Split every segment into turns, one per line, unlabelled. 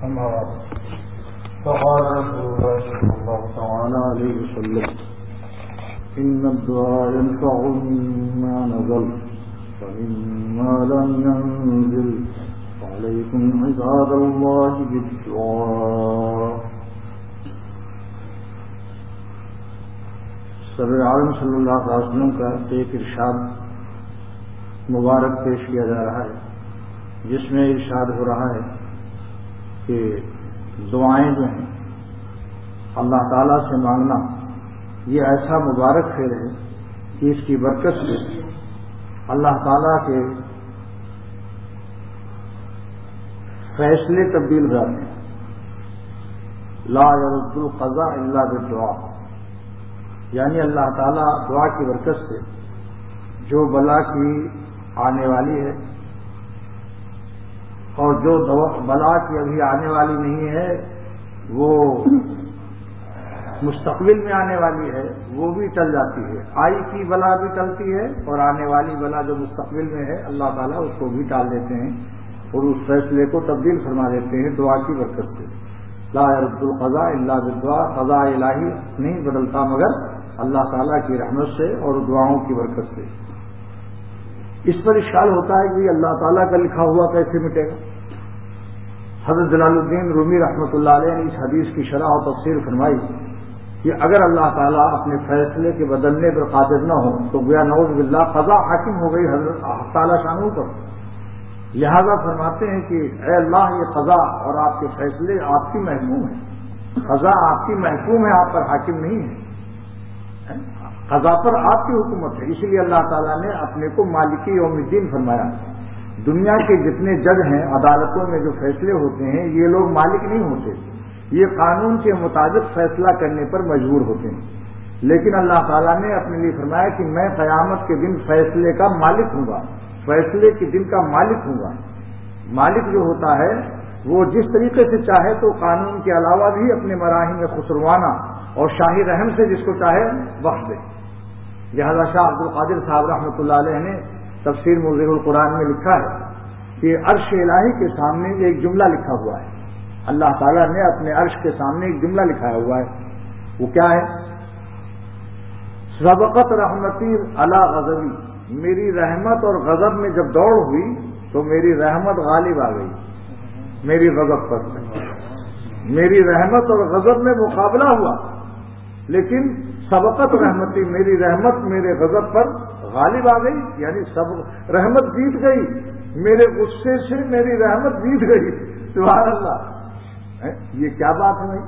أما بعد فقال رسول الله صلى الله تعالى عليه وسلم إن الدعاء ينفع مما نزل فمما لم ينزل فعليكم عباد الله بالدعاء. سرور عالم صلی اللہ علیہ وسلم کا ایک ارشاد مبارک پیش کیا جا رہا ہے، جس میں ارشاد ہو رہا ہے کہ دعائیں جو ہیں اللہ تعالیٰ سے مانگنا یہ ایسا مبارک خیر ہے کہ اس کی برکت سے اللہ تعالیٰ کے فیصلے تبدیل ہو جاتے ہیں. لا يرد القضاء الا بالدعاء، یعنی اللہ تعالیٰ دعا کی برکت سے جو بلا کی آنے والی ہے اور جو بلا کی ابھی آنے والی نہیں ہے وہ مستقبل میں آنے والی ہے وہ بھی ٹل جاتی ہے. آئی کی بلا بھی ٹلتی ہے اور آنے والی بلا جو مستقبل میں ہے اللہ تعالیٰ اس کو بھی ٹال دیتے ہیں اور اس فیصلے کو تبدیل فرما دیتے ہیں دعا کی برکت سے. لا يرد القضاء الا بالدعاء، قضاء الہی نہیں بدلتا مگر اللہ تعالیٰ کی رحمت سے اور دعاؤں کی برکت سے. اس پر اشکال ہوتا ہے کہ اللہ تعالیٰ کا لکھا ہوا کیسے مٹے گا؟ حضرت جلال الدین رومی رحمۃ اللہ علیہ نے اس حدیث کی شرح اور تفسیر فرمائی کہ اگر اللہ تعالیٰ اپنے فیصلے کے بدلنے پر قادر نہ ہو تو گویا نعوذ باللہ قضا حاکم ہو گئی حضرت تعالیٰ شانوں پر. لہذا فرماتے ہیں کہ اے اللہ یہ قضا اور آپ کے فیصلے آپ کی محکوم ہیں، قضا آپ کی محکوم ہے، آپ پر حاکم نہیں ہے. قضا پر آپ کی حکومت ہے، اسی لیے اللہ تعالیٰ نے اپنے کو مالک یوم الدین فرمایا. دنیا کے جتنے جج ہیں عدالتوں میں جو فیصلے ہوتے ہیں یہ لوگ مالک نہیں ہوتے، یہ قانون کے مطابق فیصلہ کرنے پر مجبور ہوتے ہیں. لیکن اللہ تعالیٰ نے اپنے لیے فرمایا کہ میں قیامت کے دن فیصلے کا مالک ہوں گا، فیصلے کے دن کا مالک ہوں گا. مالک جو ہوتا ہے وہ جس طریقے سے چاہے تو قانون کے علاوہ بھی اپنے مراحل میں خسروانہ اور شاہی رحم سے جس کو چاہے بخش دے. لہذا شاہ عبد القادر صاحب رحمۃ اللہ علیہ نے تفسیر موضوع القرآن میں لکھا ہے کہ عرش الہی کے سامنے ایک جملہ لکھا ہوا ہے. اللہ تعالیٰ نے اپنے عرش کے سامنے ایک جملہ لکھایا ہوا ہے. وہ کیا ہے؟ سبقت رحمتی علی غضبی، میری رحمت اور غضب میں جب دوڑ ہوئی تو میری رحمت غالب آ گئی میری غضب پر. میری رحمت اور غضب میں مقابلہ ہوا لیکن سبقت رحمتی، میری رحمت میرے غضب پر غالب آ گئی، یعنی سب رحمت جیت گئی، میرے غصے سے میری رحمت جیت گئی. سبحان اللہ، یہ کیا بات ہے؟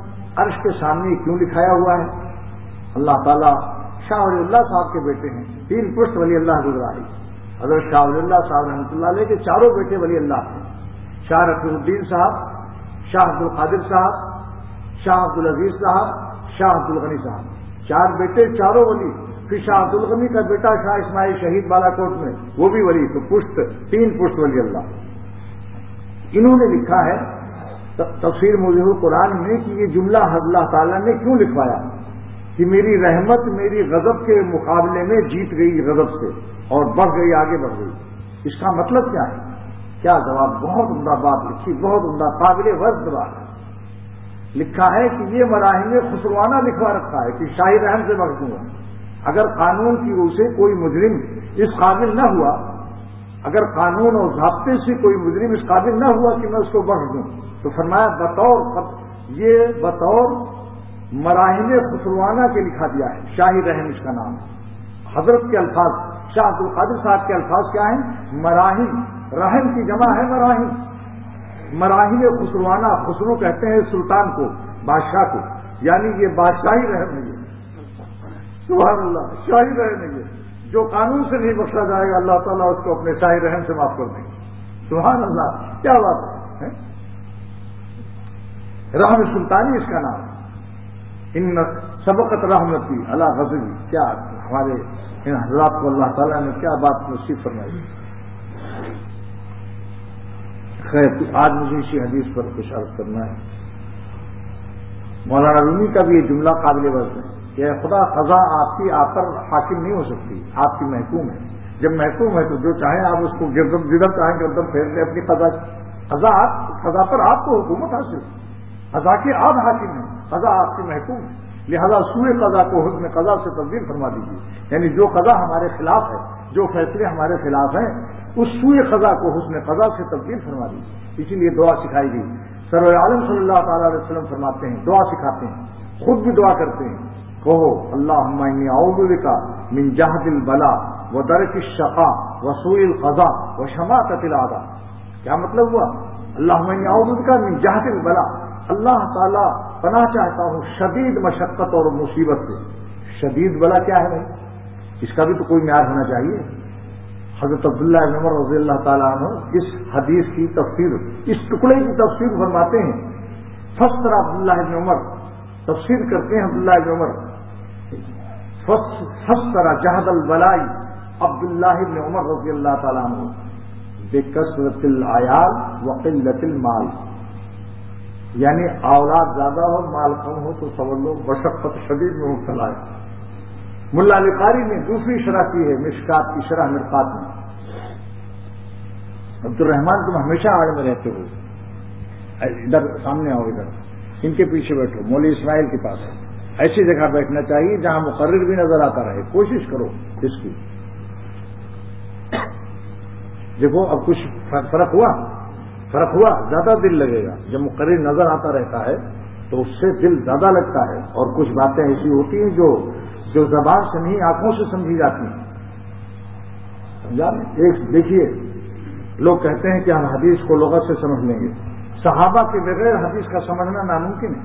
عرش کے سامنے کیوں لکھایا ہوا ہے؟ اللہ تعالیٰ شاہ ولی اللہ صاحب کے بیٹے ہیں، 3 پشت ولی اللہ گزرائی. حضرت شاہ ولی اللہ صاحب رحمۃ اللہ علیہ کے چاروں بیٹے ولی اللہ ہیں. شاہ رفیع الدین صاحب، شاہ عبد القادر صاحب، شاہ عبد العزیز صاحب، شاہ عبد الغنی صاحب، 4 بیٹے چاروں ولی. پھر شاہ عبد الغنی کا بیٹا شاہ اسماعیل شہید بالا کوٹ میں وہ بھی ولی. تو پشت 3 پشت ولی اللہ. انہوں نے لکھا ہے تفسیر موضوع القرآن میں کہ یہ جملہ اللہ تعالیٰ نے کیوں لکھوایا کہ میری رحمت میری غضب کے مقابلے میں جیت گئی غضب سے اور بڑھ گئی، آگے بڑھ گئی. اس کا مطلب کیا ہے؟ کیا جواب؟ بہت عمدہ بات لکھی، بہت عمدہ قابل غرض بات ہے. لکھا ہے کہ یہ مراحل میں خسروانہ لکھوا رکھا ہے کہ شاہی رحم سے بخش دوں گا. اگر قانون کی روح سے کوئی مجرم اس قابل نہ ہوا، اگر قانون اور ضابطے سے کوئی مجرم اس قابل نہ ہوا کہ میں اس کو بخش دوں تو فرمایا بطور مراحل خسروانہ کے لکھا دیا ہے. شاہی رحم اس کا نام ہے. حضرت کے الفاظ، شاہ عبد القادر صاحب کے الفاظ کیا ہیں؟ مراحل، رحم کی جمع ہے مراحل. مراحل خسروانہ، خسرو کہتے ہیں سلطان کو، بادشاہ کو، یعنی یہ بادشاہی رحم ہے. سبحان اللہ، شاہی رحم ہے. جو قانون سے نہیں بخشا جائے گا اللہ تعالیٰ اس کو اپنے شاہی رحم سے معاف کر دیں گے. سبحان اللہ، کیا بات ہے. رحم سلطانی اس کا نام ہے. ان سبقت رحمتی علی غضبی، کیا ہمارے ان حضرات کو اللہ تعالیٰ نے کیا بات نصیب فرمائی. خیر، آج مجھے اسی حدیث پر کچھ عرض کرنا ہے. مولانا رومی کا بھی یہ جملہ قابل وزن ہے کہ خدا قضا آپ کی آپ پر حاکم نہیں ہو سکتی، آپ کی محکوم ہے. جب محکوم ہے تو جو چاہیں آپ اس کو جدھر چاہیں گردن پھیر لیں اپنی قضا. قضا پر آپ کو حکومت حاصل ہے، قضا کے آپ حاکم ہیں، قضا آپ کی محکوم ہے، لہذا سوئے قضا کو حکم قضا سے تبدیل فرما دیجیے، یعنی جو قضا ہمارے خلاف ہے، جو فیصلے ہمارے خلاف ہیں، اس سوئے قضا کو حسن قضا سے تبدیل فرما دیجیے۔ اسی لیے دعا سکھائی گئی، سرور عالم صلی اللہ تعالی علیہ وسلم فرماتے ہیں، دعا سکھاتے ہیں، خود بھی دعا کرتے ہیں، کہو اللہم انی اعوذ بک من جہد البلاء ودرک الشقاء وسوء القضاء وشماتۃ الاعداء۔ کیا مطلب ہوا؟ اللہم انی اعوذ بک من جہد البلاء، اللہ تعالیٰ پناہ چاہتا ہوں شدید مشقت اور مصیبت سے۔ شدید بلا کیا ہے بھائی؟ اس کا بھی تو کوئی معیار ہونا چاہیے۔ حضرت عبداللہ بن عمر رضی اللہ تعالیٰ عنہ اس حدیث کی تفسیر، اس ٹکڑے کی تفسیر فرماتے ہیں، فسر عبداللہ بن عمر، تفسیر کرتے ہیں عبداللہ بن عمر، فسر جہد البلاء عبداللہ بن عمر رضی اللہ تعالیٰ عنہ بکثرت العیال وقلت المال، یعنی اولاد زیادہ ہو مال کم ہو تو سب لوگ مشقت شدید میں مبتلا ہے۔ ملا علی قاری نے دوسری شرح کی ہے، مشکات کی شرح مرقات میں، عبد الرحمان تم ہمیشہ آڑ میں رہتے ہو، ادھر سامنے آؤ، ادھر ان کے پیچھے بیٹھو، مولوی اسماعیل کے پاس ایسی جگہ بیٹھنا چاہیے جہاں مقرر بھی نظر آتا رہے، کوشش کرو اس کی۔ دیکھو اب کچھ فرق ہوا، زیادہ دل لگے گا جب مقرر نظر آتا رہتا ہے تو اس سے دل زیادہ لگتا ہے، اور کچھ باتیں ایسی ہوتی ہیں جو زبان سے نہیں آنکھوں سے سمجھی جاتی ہیں، سمجھا؟ ایک دیکھیے، لوگ کہتے ہیں کہ ہم حدیث کو لغت سے سمجھ لیں گے، صحابہ کے بغیر حدیث کا سمجھنا ناممکن ہے،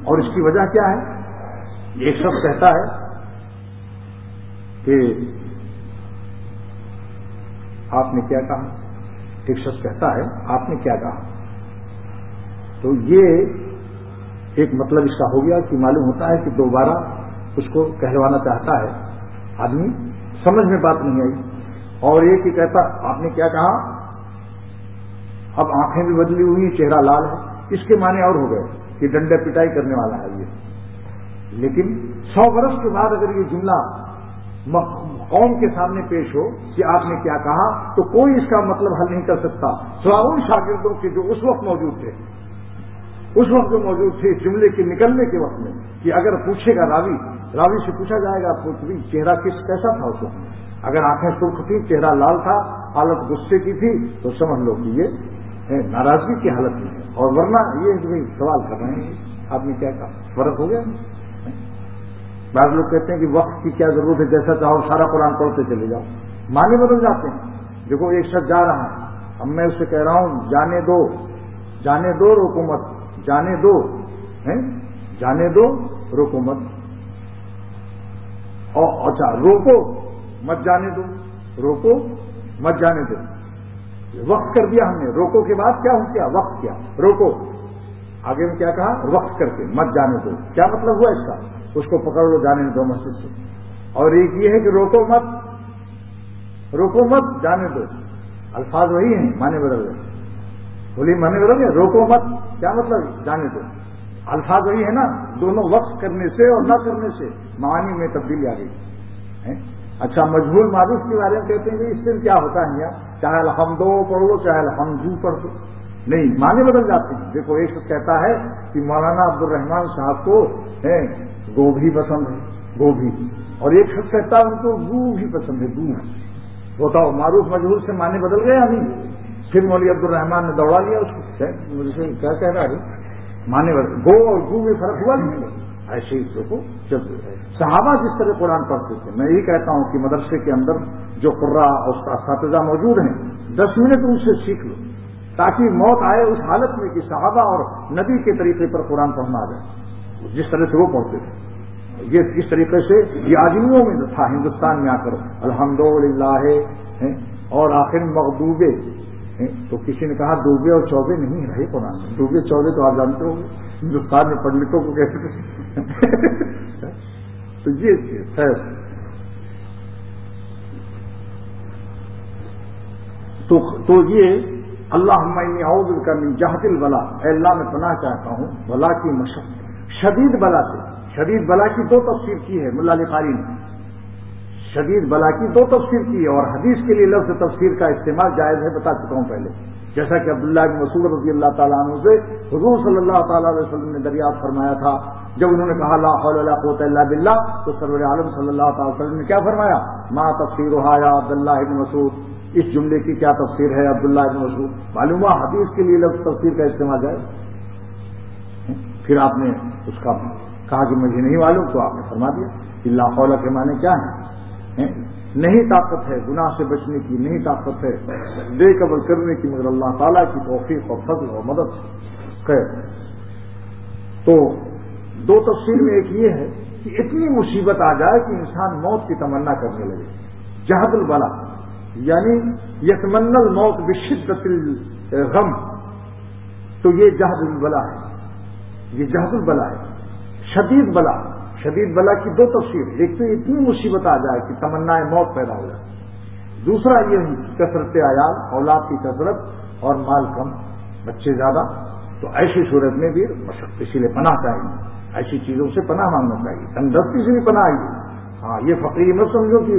اور اس کی وجہ کیا ہے؟ ایک شخص کہتا ہے کہ آپ نے کیا کہا، ایک شخص کہتا ہے آپ نے کیا کہا، تو یہ ایک مطلب اس کا ہو گیا کہ معلوم ہوتا ہے کہ دوبارہ اس کو کہلوانا چاہتا ہے آدمی، سمجھ میں بات نہیں آئی، اور ایک ہی کہتا آپ نے کیا کہا، اب آنکھیں بھی بدلی ہوئی، چہرہ لال ہے، اس کے معنی اور ہو گئے کہ ڈنڈے پٹائی کرنے والا ہے یہ۔ لیکن 100 برس کے بعد اگر یہ جملہ قوم کے سامنے پیش ہو کہ آپ نے کیا کہا، تو کوئی اس کا مطلب حل نہیں کر سکتا سوا ان شاگردوں کے جو اس وقت موجود تھے، جو موجود تھے اس جملے کے نکلنے کے وقت میں، کہ اگر پوچھے گا راوی سے پوچھا جائے گا چہرہ کیسا تھا اس وقت، اگر آنکھیں سرخ تھی، چہرہ لال تھا، حالت غصے کی تھی، تو سمجھ لو کہ یہ ناراضگی کی حالت میں ہے، اور ورنہ یہ سوال کر رہے ہیں آپ نے کیا کہا، فرق ہو گیا۔ بعض لوگ کہتے ہیں کہ وقت کی کیا ضرورت ہے، جیسا چاہو سارا قرآن پڑھتے چلے جاؤ، معنی بدل جاتے ہیں۔ دیکھو ایک شخص جا رہا ہے، اب میں اسے کہہ رہا ہوں جانے دو روکو مت، جانے دو روکو مت، اور اچھا روکو مت جانے دو، روکو مت جانے دو، وقت کر دیا ہم نے، روکو کے بعد کیا ہو کیا، وقت کیا، روکو، آگے میں کیا کہا، وقت کر کے مت جانے دو، کیا مطلب ہوا اس کا، اس کو پکڑ لو جانے دو مسجد سے۔ اور ایک یہ ہے کہ روکو مت جانے دو، الفاظ وہی ہیں، معنی بدل گئے، بولی معنی بدل گئے، روکو مت کیا مطلب، جانے دو، الفاظ وہی ہے نا، دونوں وقت کرنے سے اور نہ کرنے سے معانی میں تبدیلی آ گئی۔ اچھا مجہول معروف کے بارے میں کہتے ہیں کہ اس سے کیا ہوتا ہے یہاں، چاہے الحمدو پڑھ لو چاہے الحمدو پڑھ لو، نہیں معنی بدل جاتے ہیں۔ دیکھو ایک شخص کہتا ہے کہ مولانا عبد الرحمان صاحب کو گوبھی پسند ہے، گوبھی، اور ایک شخص کہتا ہے ان کو گو بھی پسند ہے، گو، بتاؤ معروف مجہول سے معنی بدل گئے یا نہیں؟ پھر مولوی عبد الرحمان نے دوڑا لیا اس کو، مجھے کیا کہہ رہا ہے، معنی بدل، گو اور گو میں فرق ہوا نہیں؟ ایسے ہی کو جب صحابہ جس طرح قرآن پڑھتے تھے، میں یہی کہتا ہوں کہ مدرسے کے اندر جو قراء اور اساتذہ موجود ہیں 10 منٹ ان سے سیکھ لو، تاکہ موت آئے اس حالت میں کہ صحابہ اور نبی کے طریقے پر قرآن پڑھنا آ جائے، جس طرح سے وہ پڑھتے تھے۔ یہ اس طریقے سے یہ آدمیوں میں تھا، ہندوستان میں آ کر الحمدللہ اور آخر مغضوبے، تو کسی نے کہا دوبے اور چوبے نہیں رہے قرآن میں، دوبے چوبے تو آپ جانتے ہو ہندوستان میں پنڈتوں کو کہتے تھے تو یہ خیر، تو یہ اللہم انی اعوذ بک من جہد البلا، اے اللہ میں پناہ چاہتا ہوں بلا کی مشقت، شدید بلا سے۔ شدید بلا کی 2 تفسیر کی ہے ملا علی قاری نے، شدید بلا کی دو تفسیر کی ہے، اور حدیث کے لیے لفظ تفسیر کا استعمال جائز ہے، بتا چکا ہوں پہلے، جیسا کہ عبداللہ بن مسعود رضی اللہ تعالیٰ عنہ سے حضور صلی اللہ تعالیٰ علیہ وسلم نے دریافت فرمایا تھا، جب انہوں نے کہا لا حول ولا قوت الا باللہ، تو سرور عالم صلی اللہ تعالی وسلم نے کیا فرمایا؟ ما تفسیرھا یا عبداللہ بن مسعود، اس جملے کی کیا تفسیر ہے عبداللہ بن مسعود؟ معلوم ہوا حدیث کے لیے لفظ تفسیر کا استعمال جائز۔ پھر آپ نے اس کا کہا کہ مجھے نہیں معلوم، تو آپ نے فرما دیا کہ لا حول کے معنی کیا ہیں؟ نہیں طاقت ہے گناہ سے بچنے کی، نہیں طاقت ہے بے قبل کرنے کی مگر اللہ تعالیٰ کی توفیق اور فضل اور مدد خیر۔ تو دو تفسیر میں ایک یہ ہے کہ اتنی مصیبت آ جائے کہ انسان موت کی تمنا کرنے لگے، جہد البلا، یعنی یتمنى الموت بشدت الغم، تو یہ جہد البلا ہے، یہ جہد البلا ہے، شدید بلا۔ شدید بلا کی دو تفسیر، ایک تو اتنی مصیبت آ جائے کہ تمنا موت پیدا ہو جائے، دوسرا یہ کثرت عیال، اولاد کی کثرت اور مال کم، بچے زیادہ، تو ایسی صورت میں بھی مشقت، اسی لیے پناہ چاہیے، ایسی چیزوں سے پناہ مانگنا چاہیے، تندرستی سے بھی پناہ آئیے۔ ہاں یہ فقیر مت سمجھو کہ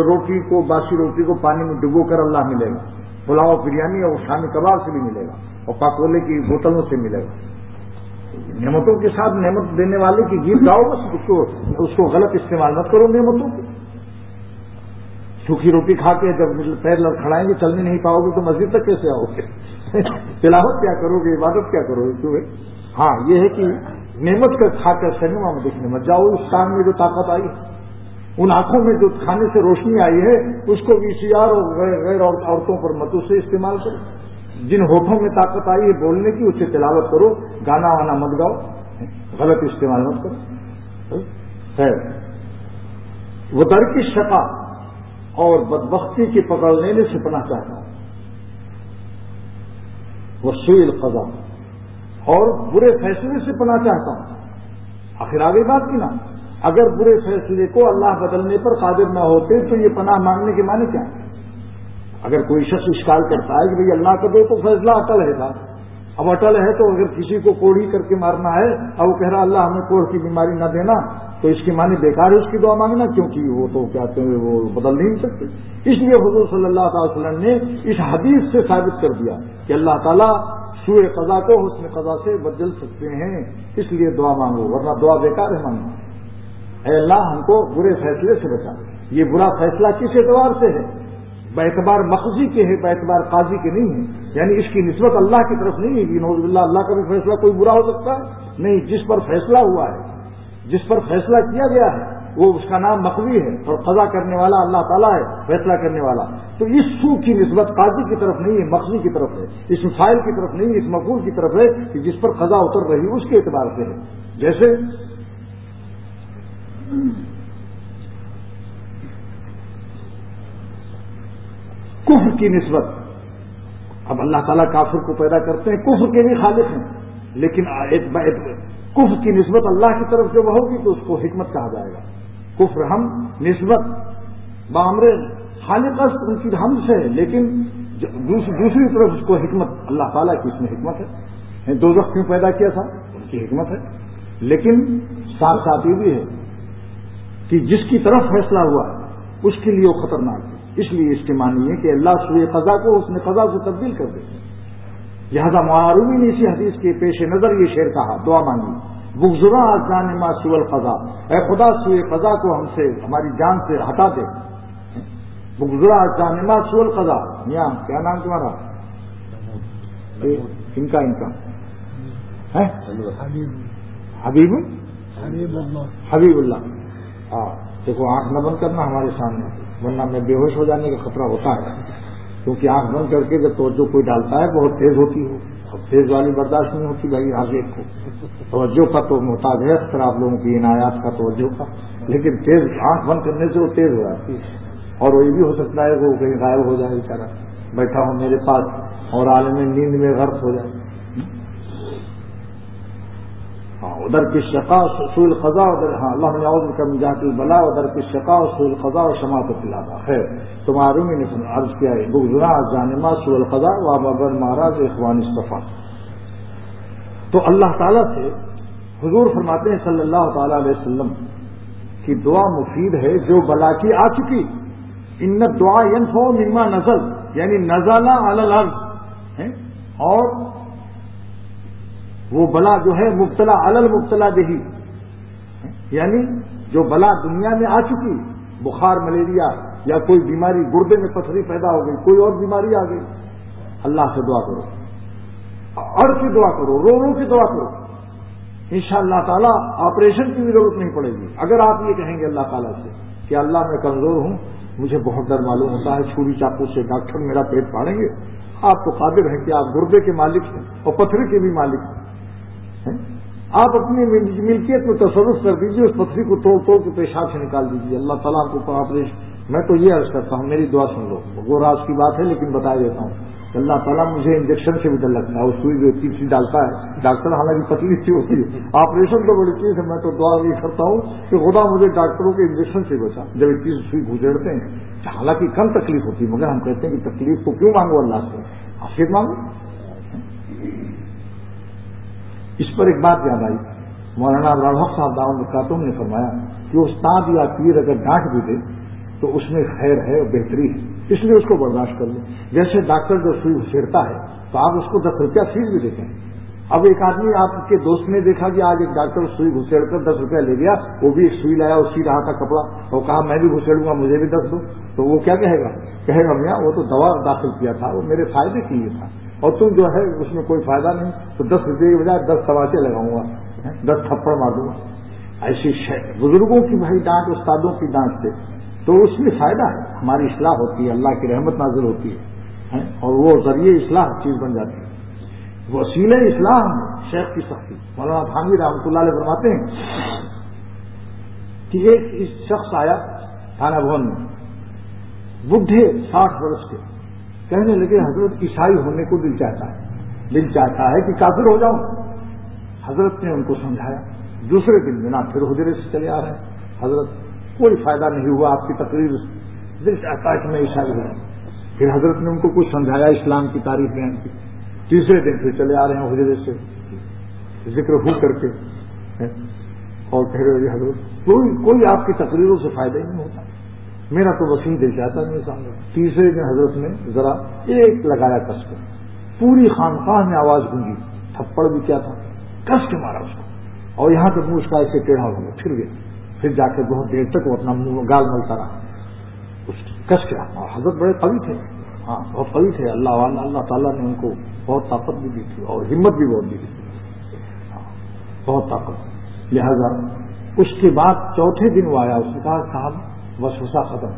روٹی کو، باسی روٹی کو پانی میں ڈبو کر اللہ ملے گا، پلاؤ بریانی اور شامی کباب سے بھی ملے گا، اور پاکولے کی بوتلوں سے ملے گا۔ نعمتوں کے ساتھ نعمت دینے والے کی گیت گاؤ، بس اس کو غلط استعمال مت کرو نعمتوں کی۔ سوکھی روٹی کھا کے جب پیر لڑکھڑائیں گے، چلنے نہیں پاؤ گے تو مسجد تک کیسے آؤ گے؟ تلاوت کیا کرو گے، عبادت کیا کرو گے؟ ہاں یہ ہے کہ نعمت کا کھا کر سنیما میں دیکھنے مت جاؤ۔ اس کان میں جو طاقت آئی، ان آنکھوں میں جو کھانے سے روشنی آئی ہے، اس کو VCR اور غیر عورتوں پر مت اسے استعمال کرو۔ جن ہوٹھوں میں طاقت آئی ہے بولنے کی، اس سے تلاوت کرو، گانا وانا مت گاؤ، غلط استعمال مت کرو۔ خیر، وہ در کی شقا اور بدبختی کے پکڑ لینے سے پناہ چاہتا ہوں، وہ سوء القضا، اور برے فیصلے سے پناہ چاہتا ہوں۔ آخر آگے بات کی نا، اگر برے فیصلے کو اللہ بدلنے پر قادر نہ ہوتے تو یہ پناہ مانگنے کے معنی کیا ہے؟ اگر کوئی شخص اشکال کرتا ہے کہ بھئی اللہ کا تو فیصلہ اٹل ہے تھا، اب اٹل ہے تو اگر کسی کو کوڑھی کر کے مارنا ہے، اب وہ کہہ رہا اللہ ہمیں کوڑھ کی بیماری نہ دینا، تو اس کے معنی بیکار ہے اس کی دعا مانگنا، کیونکہ وہ تو کہتے ہیں وہ بدل نہیں سکتے۔ اس لیے حضور صلی اللہ علیہ وسلم نے اس حدیث سے ثابت کر دیا کہ اللہ تعالیٰ سوء قضا کو حسن قضا سے بدل سکتے ہیں، اس لیے دعا مانگو، ورنہ دعا بیکار ہے مانگنا۔ اے اللہ ہم کو برے فیصلے سے بچا۔ یہ برا فیصلہ کس اعتبار سے ہے؟ باعتبار مقضی کے ہے، باعتبار قاضی کے نہیں ہے، یعنی اس کی نسبت اللہ کی طرف نہیں ہے کہ نعوذ باللہ اللہ کا بھی فیصلہ کوئی برا ہو سکتا ہے، نہیں، جس پر فیصلہ ہوا ہے، جس پر فیصلہ کیا گیا ہے، وہ اس کا نام مقضی ہے، اور قضا کرنے والا اللہ تعالیٰ ہے، فیصلہ کرنے والا۔ تو اس سو کی نسبت قاضی کی طرف نہیں ہے، مقضی کی طرف ہے، اس فاعل کی طرف نہیں، اس مفعول کی طرف ہے کہ جس پر قضا اتر رہی اس کے اعتبار سے ہے۔ جیسے کفر کی نسبت، اب اللہ تعالیٰ کافر کو پیدا کرتے ہیں، کفر کے بھی خالق ہیں، لیکن کفر کی نسبت اللہ کی طرف جب ہوگی تو اس کو حکمت کہا جائے گا۔ کفر ہم نسبت بامر خالق ان کی ہم سے ہے، لیکن دوسری طرف اس کو حکمت اللہ تعالیٰ کی اس میں حکمت ہے۔ دوزخ کیوں پیدا کیا تھا؟ ان کی حکمت ہے، لیکن ساتھ ساتھ یہ بھی ہے کہ جس کی طرف فیصلہ ہوا ہے اس کے لیے وہ خطرناک ہے، اس لیے اس کے معنی ہے کہ اللہ سوء قضا کو اس نے قضا سے تبدیل کر دیتے ہیں۔ لہذا معروی نے اسی حدیث کے پیش نظر یہ شعر کہا، دعا مانگی، بغضنا جان ما سوء القضا، اے خدا سوء قضا کو ہم سے، ہماری جان سے ہٹا دے۔ بغضنا جان ما سوء القضا، میاں کیا نام تمہارا؟ ان کا ہے حبیب اللہ۔ ہاں دیکھو، آنکھ نہ بند کرنا ہمارے سامنے، ورنہ میں بے ہوش ہو جانے کا خطرہ ہوتا ہے، کیونکہ آنکھ بند کر کے جب توجہ کوئی ڈالتا ہے بہت تیز ہوتی ہے، اور تیز والی برداشت نہیں ہوتی بھائی، ہر ایک کو توجہ کا تو محتاج ہے اکثر آپ لوگوں کی عنایات کا، توجہ کا، لیکن تیز آنکھ بند کرنے سے وہ تیز ہو جاتی ہے، اور وہ یہ بھی ہو سکتا ہے کہ وہ کہیں غائب ہو جائے بیچارہ، بیٹھا ہوں میرے پاس اور عالم نیند میں غرق ہو جائے۔ ادھر کی شقا سوء القضا، ادھر ہاں اللہ نعوذ بک من جہد البلاء، ادھر کی شقا سوء القضا و شماتۃ العطا۔ خیر، تو معروی نے عرض کیا ہے بغضنا جانما سوء القضا و ابر مہاراج اخوان اصطفیٰ۔ تو اللہ تعالیٰ سے حضور فرماتے ہیں صلی اللہ تعالی علیہ وسلم کہ دعا مفید ہے جو بلا کی آ چکی. ان الدعاء ينفع مما نزل، یعنی نزل علی الارض، اور وہ بلا جو ہے مبتلا علی المبتلا بہی، یعنی جو بلا دنیا میں آ چکی، بخار ملیریا یا کوئی بیماری، گردے میں پتھری پیدا ہو گئی، کوئی اور بیماری آ گئی، اللہ سے دعا کرو، اڑ کے دعا کرو، رو رو کے دعا کرو، انشاءاللہ تعالی آپریشن کی بھی ضرورت نہیں پڑے گی. اگر آپ یہ کہیں گے اللہ تعالیٰ سے کہ اللہ میں کمزور ہوں، مجھے بہت ڈر معلوم ہوتا ہے چھری چاقو سے ڈاکٹر میرا پیٹ پھاڑیں گے، آپ تو قادر ہیں کہ آپ گردے کے مالک ہیں اور پتھری کے بھی مالک ہیں. آپ اپنی ملکیت میں تصرف کر دیجیے، اس پتھری کو توڑ توڑ کے پیشاب سے نکال دیجیے. اللہ تعالیٰ کو آپریشن. میں تو یہ عرض کرتا ہوں، میری دعا سن لو، وہ راز کی بات ہے لیکن بتا دیتا ہوں. اللہ تعالیٰ مجھے انجیکشن سے بھی ڈر لگتا ہے، وہ سوئی جو تیسری ڈالتا ہے ڈاکٹر، حالانکہ پتلی سی ہوتی ہے، آپریشن تو بڑی چیز ہے. میں تو دعا یہ کرتا ہوں کہ خدا مجھے ڈاکٹروں کے انجیکشن سے بچا جب ایک چیز سوئی گزرتے ہیں. حالانکہ کم تکلیف ہوتی ہے، مگر ہم کہتے ہیں کہ تکلیف کو کیوں مانگو اللہ سے، عافیت مانگو. اس پر ایک بات یاد آئی، مولانا ابراہیم صاحب دعوت خاتون نے فرمایا کہ استاد یا پیر اگر ڈانٹ بھی دے تو اس میں خیر ہے اور بہتری ہے، اس لیے اس کو برداشت کر لیں. جیسے ڈاکٹر جو سوئی گھسیڑتا ہے تو آپ اس کو 10 روپیہ فیس بھی دیتے ہیں. اب ایک آدمی آپ کے دوست نے دیکھا کہ آج ایک ڈاکٹر سوئی گھسیڑ کر 10 روپیہ لے گیا، وہ بھی ایک سوئی لایا، اسی رہا تھا کپڑا، اور کہا میں بھی گھسیڑوں گا، مجھے بھی 10 دو، تو وہ کیا کہے گا میاں وہ تو دوا داخل کیا تھا، وہ میرے فائدے کے لیے تھا، اور تم جو ہے اس میں کوئی فائدہ نہیں، تو 10 روپئے کی بجائے 10 تماچے لگاؤں گا، 10 تھپڑ مار دوں گا. ایسی بزرگوں کی بھائی ڈانٹ، استادوں کی ڈانٹ سے تو اس میں فائدہ ہے، ہماری اصلاح ہوتی ہے، اللہ کی رحمت نازل ہوتی ہے، اور وہ ذریعے اصلاح چیز بن جاتی ہے. وسیلہ اصلاح شیخ کی سختی. مولانا تھانوی رحمۃ اللہ علیہ فرماتے ہیں کہ ایک شخص آیا تھانہ بھون میں، بڈھے 60 برس کے، کہنے لگے حضرت عیسائی ہونے کو دل چاہتا ہے کہ کافر ہو جاؤں. حضرت نے ان کو سمجھایا. دوسرے دن میں نہ پھر حجرے سے چلے آ رہے ہیں، حضرت کوئی فائدہ نہیں ہوا آپ کی تقریر سے، دل چاہتا ہے کہ میں عیسائی ہوں. پھر حضرت نے ان کو کچھ سمجھایا، اسلام کی تعریف بیان کی. تیسرے دن پھر چلے آ رہے ہیں حجرے سے ذکر ہو کر کے، اور کہہ رہے حضرت کوئی آپ کی تقریروں سے فائدہ ہی نہیں ہوتا، میرا تو وسیع دل چاہتا نہیں سامنے. تیسرے دن حضرت نے ذرا ایک لگایا کس کے، پوری خانقاہ میں آواز گونجی، تھپڑ بھی کیا تھا، کس کے مارا اس کو، اور یہاں تک منہ اس کا ایسے ٹیڑھا ہو گیا. پھر گئے، پھر جا کے بہت دیر تک وہ اپنا منہ گال ملتا رہا، اس کس کے. اور حضرت بڑے قوی تھے، ہاں بہت قوی تھے، اللہ تعالیٰ نے ان کو بہت طاقت بھی دی تھی اور ہمت بھی بہت دی تھی، بہت طاقت. لہذا اس کے بعد چوتھے دن وہ آیا، اس نے کہا صاحب وسوسہ ختم،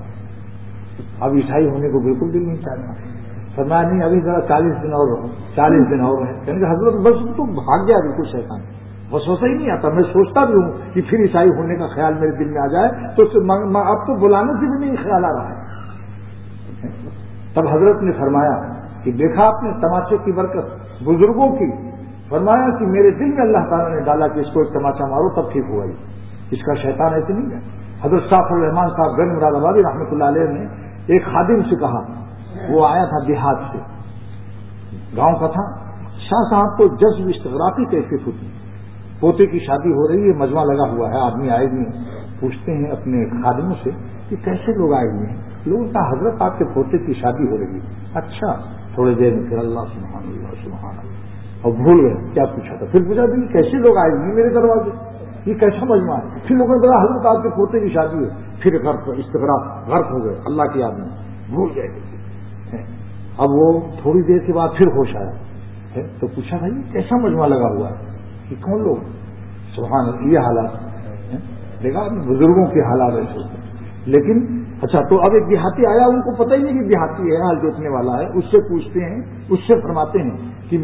اب عیسائی ہونے کو بالکل دل نہیں چاہتا. فرمایا نہیں، ابھی ذرا 40 دن اور رہو، 40 دن اور رہے. یعنی کہ حضرت بس تو بھاگ گیا بالکل شیطان، وسوسہ ہی نہیں آتا. میں سوچتا بھی ہوں کہ پھر عیسائی ہونے کا خیال میرے دل میں آ جائے تو اب تو بلانے سے بھی نہیں خیال آ رہا ہے. تب حضرت نے فرمایا کہ دیکھا آپ نے تماچے کی برکت بزرگوں کی. فرمایا کہ میرے دل میں اللہ تعالیٰ نے ڈالا کہ اس کو ایک تماچا مارو تب ٹھیک ہوا. اس کا شیطان ایسے نہیں ہے. حضرت شاہ الرحمان صاحب گنج مراد آبادی رحمۃ اللہ علیہ نے ایک خادم سے کہا، وہ آیا تھا دیہات سے، گاؤں کا تھا. شاہ صاحب کو جذب استغراقی کیفیت ہوتی، پوتے کی شادی ہو رہی ہے، مجمع لگا ہوا ہے، آدمی آئے ہوئے ہیں، پوچھتے ہیں اپنے خادموں سے کہ کیسے لوگ آئے ہوئے ہیں. لوگوں کا حضرت آپ کے پوتے کی شادی ہو رہی ہے. اچھا. تھوڑی دیر میں پھر اللہ سبحان اللہ سبحان اللہ، اور بھول گئے کیا پوچھا تھا. پھر پوچھا کہ کیسے لوگ آئے ہوئے میرے دروازے، یہ کیسا مجمع ہے. پھر لوگوں نے کہا حضرت آپ کے پوتے کی شادی ہے. پھر غرق ہو گئے اللہ کی یاد میں، بھول گئے. اب وہ تھوڑی دیر کے بعد پھر ہوش آیا تو پوچھا بھائی کیسا مجمع لگا ہوا ہے، کہ کون لوگ. سبحان اللہ، یہ حالات دیکھا بزرگوں کے حالات ایسے ہوتے. لیکن اچھا، تو اب ایک دیہاتی آیا، ان کو پتہ ہی نہیں کہ دیہاتی ہے، ہل جوتنے والا ہے. اس سے پوچھتے ہیں، اس سے فرماتے ہیں کہ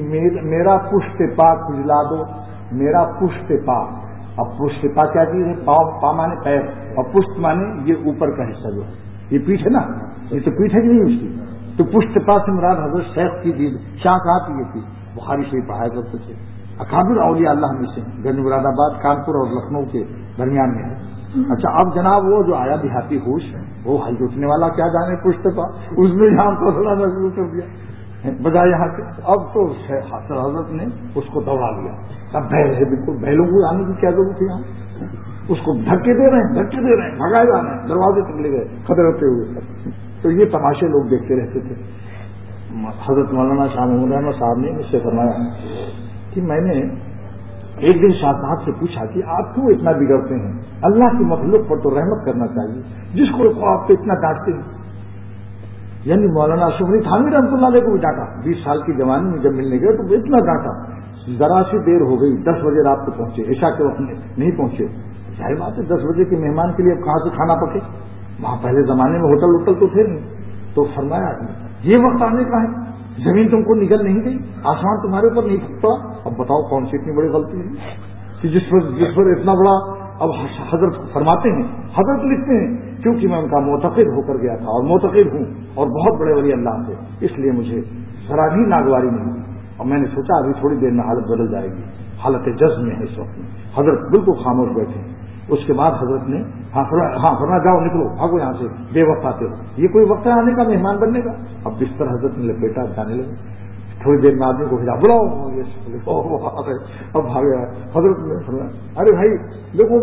میرا پشت پا کھجلا دو، میرا پشت پا. اب پشت پا کیا چیز ہے؟ پا مانے پیر، اور پشت مانے یہ اوپر کا حصہ جو ہے، یہ پیٹھ ہے نا، یہ تو پیٹھ ہے کہ نہیں اس کی. تو پشت پا سے مراد حضرت شیخ کی دید شاہ صاحب کی یہ تھی. بخاری شریف پڑھایا کرتے تھے. اکابر اولیاء اللہ میں سے گنج مراد آباد، کانپور اور لکھنؤ کے درمیان میں ہے. اچھا، اب جناب وہ جو آیا دیہاتی ہوش، وہ ہل جوتنے والا کیا جانے پشت پا، اس نے یہاں کو شروع کر دیا بجائے یہاں کے. اب تو حضرت نے اس کو دوڑا لیا. اب بیل ہے بالکل، بیلوں کو آنے کی کیا ضرورت ہے یہاں. اس کو دھکے دے رہے ہیں بھگائے جا رہے ہیں، دروازے تک لے گئے خطرتے ہوئے. تو یہ تماشے لوگ دیکھتے رہتے تھے. حضرت مولانا شاہ محمود احمد صاحب نے مجھ سے فرمایا کہ میں نے ایک دن شاہ صاحب سے پوچھا کہ آپ کیوں اتنا بگڑتے ہیں؟ اللہ کی مخلوق پر تو رحمت کرنا چاہیے، جس کو آپ کو اتنا ڈانٹتے ہیں. یعنی مولانا اشرف علی تھانوی رحمۃ اللہ علیہ کو بھی ڈانٹا. 20 سال کی جوانی میں جب ملنے گئے تو اتنا ڈانٹا. ذرا سی دیر ہو گئی، 10 بجے رات کو پہنچے، عشاء کے وقت نہیں پہنچے. ظاہر بات ہے 10 بجے کے مہمان کے لیے اب کہاں سے کھانا پکے؟ وہاں پہلے زمانے میں ہوٹل تو تھے نہیں. تو فرمایا یہ وقت آنے کا ہے، زمین تم کو نگل نہیں گئی، آسمان تمہارے اوپر نہیں پھٹا. اب بتاؤ کون سی اتنی بڑی غلطی ہے کہ جس پر اتنا بڑا. اب حضرت فرماتے ہیں، حضرت لکھتے ہیں کیونکہ میں ان کا معتقد ہو کر گیا تھا اور معتقد ہوں اور بہت بڑے ولی اللہ سے، اس لیے مجھے ذرا بھی ناگواری نہیں ہوئی. اور میں نے سوچا ابھی تھوڑی دیر میں حالت بدل جائے گی. حالت جذب میں ہے اس وقت میں. حضرت بالکل خاموش بیٹھے. اس کے بعد حضرت نے فرمایا جاؤ نکلو، بھاگو یہاں سے، بے وقت آتے ہو. یہ کوئی وقت ہے آنے کا مہمان بننے کا؟ اب بستر حضرت نے لپیٹا، جانے لگے. تھوڑی دیر میں آدمی کو بھیجا، بلاؤ. اب بھاگے. حضرت نے فرمایا ارے بھائی دیکھو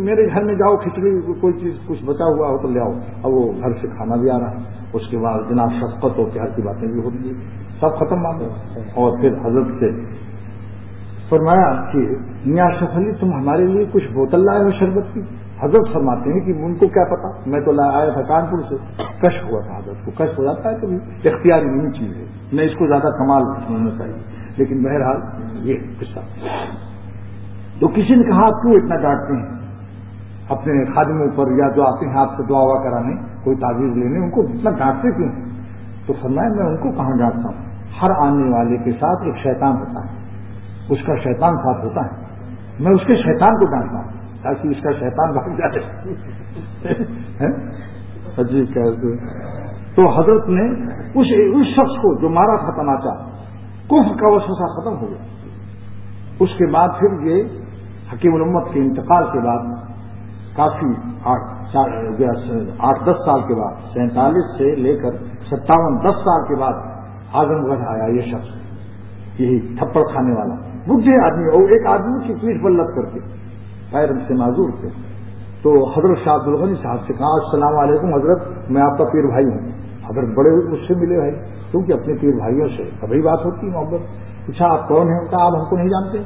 میرے گھر میں جاؤ، کھچڑی کوئی چیز کچھ بچا ہوا ہو تو لے آؤ. اب وہ گھر سے کھانا بھی آ رہا ہے. اس کے بعد جناب شفقت اور پیار کی باتیں بھی ہو رہی ہیں، سب ختم بات ہے. اور پھر حضرت سے فرمایا کہ میاں اشرف علی تم ہمارے لیے کچھ بوتل لائے ہو شربت کی؟ حضرت فرماتے ہیں کہ ان کو کیا پتا، میں تو آیا تھا کانپور سے. کشف ہوا تھا. حضرت کو کشف ہو جاتا ہے کبھی، اختیاری نہیں چیز ہے، میں اس کو زیادہ کمال ہونا چاہیے. لیکن بہرحال یہ قصہ. تو کسی نے کہا آپ کیوں اتنا ڈانٹتے ہیں اپنے خادموں پر، یا جو آتے ہیں آپ سے دعا ہوا کرانے، کوئی تعویذ لینے، ان کو اتنا ڈانٹتے کیوں؟ تو فرمایا میں ان کو کہاں ڈانٹتا ہوں، ہر آنے والے کے ساتھ ایک شیطان ہوتا ہے، اس کا شیطان ساتھ ہوتا ہے، میں اس کے شیطان کو ڈانٹتا ہوں تاکہ اس کا شیطان بھاگ جائے. عجیب کہتے. تو حضرت نے اس شخص کو جو مارا تھا تماچا، کفر کا وسوسہ ختم ہو گیا. اس کے بعد پھر یہ حکیم الامت کے انتقال کے بعد کافی 8-10 سال کے بعد، 47 سے لے کر 57 10 سال کے بعد اعظم گڑھ آیا یہ شخص، یہی تھپڑ کھانے والا بڈھے آدمی، اور ایک آدمی کی پیٹھ پر لگ کر کے پیر سے معذور تھے. تو حضرت شاہ عبد الغنی صاحب سے کہا السلام علیکم حضرت، میں آپ کا پیر بھائی ہوں. حضرت بڑے مجھ سے ملے بھائی، کیونکہ اپنے پیر بھائیوں سے کبھی بات ہوتی ہے محبت. پوچھا آپ کون ہیں؟ کہا آپ ہم کو نہیں جانتے.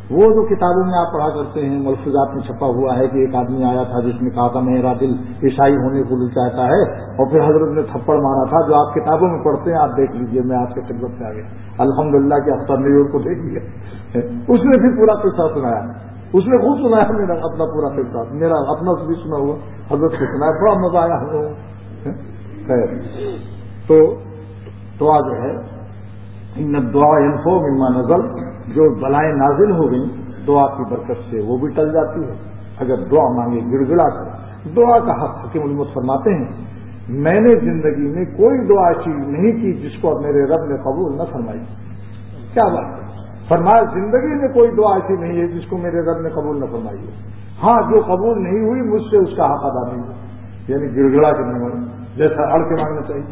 وہ جو کتابوں میں آپ پڑھا کرتے ہیں، ملفوظات میں چھپا ہوا ہے کہ ایک آدمی آیا تھا جس نے کہا تھا میرا دل عیسائی ہونے کو بھی چاہتا ہے، اور پھر حضرت نے تھپڑ مارا تھا، جو آپ کتابوں میں پڑھتے ہیں آپ دیکھ لیجئے. میں آپ کے خدمت سے آ گیا الحمدللہ کہ اختر نیور کو دیکھ لیا. اس نے پھر پورا قصہ سنایا، اس نے خوب سنایا میرا اپنا پورا قصہ، میرا اپنا بھی سنا ہوا، حضرت سے سنایا، بڑا مزہ آیا ہم لوگوں. خیر تو دعا جو ہے ان الدعاء ينفع مما نزل، جو بلائیں نازل ہو گئیں دعا کی برکت سے وہ بھی ٹل جاتی ہے اگر دعا مانگے گڑ گڑا کر. دعا کا حق حکیم الامت فرماتے ہیں میں نے زندگی میں کوئی دعا ایسی نہیں کی جس کو میرے رب نے قبول نہ فرمائی. کیا بات ہے؟ فرمایا زندگی میں کوئی دعا ایسی نہیں ہے جس کو میرے رب نے قبول نہ فرمائی ہو. ہاں جو قبول نہیں ہوئی مجھ سے اس کا حق ادا نہیں ہوا، یعنی گڑ گڑا کے نہیں ہوئی، جیسا اڑ کے مانگنا چاہیے.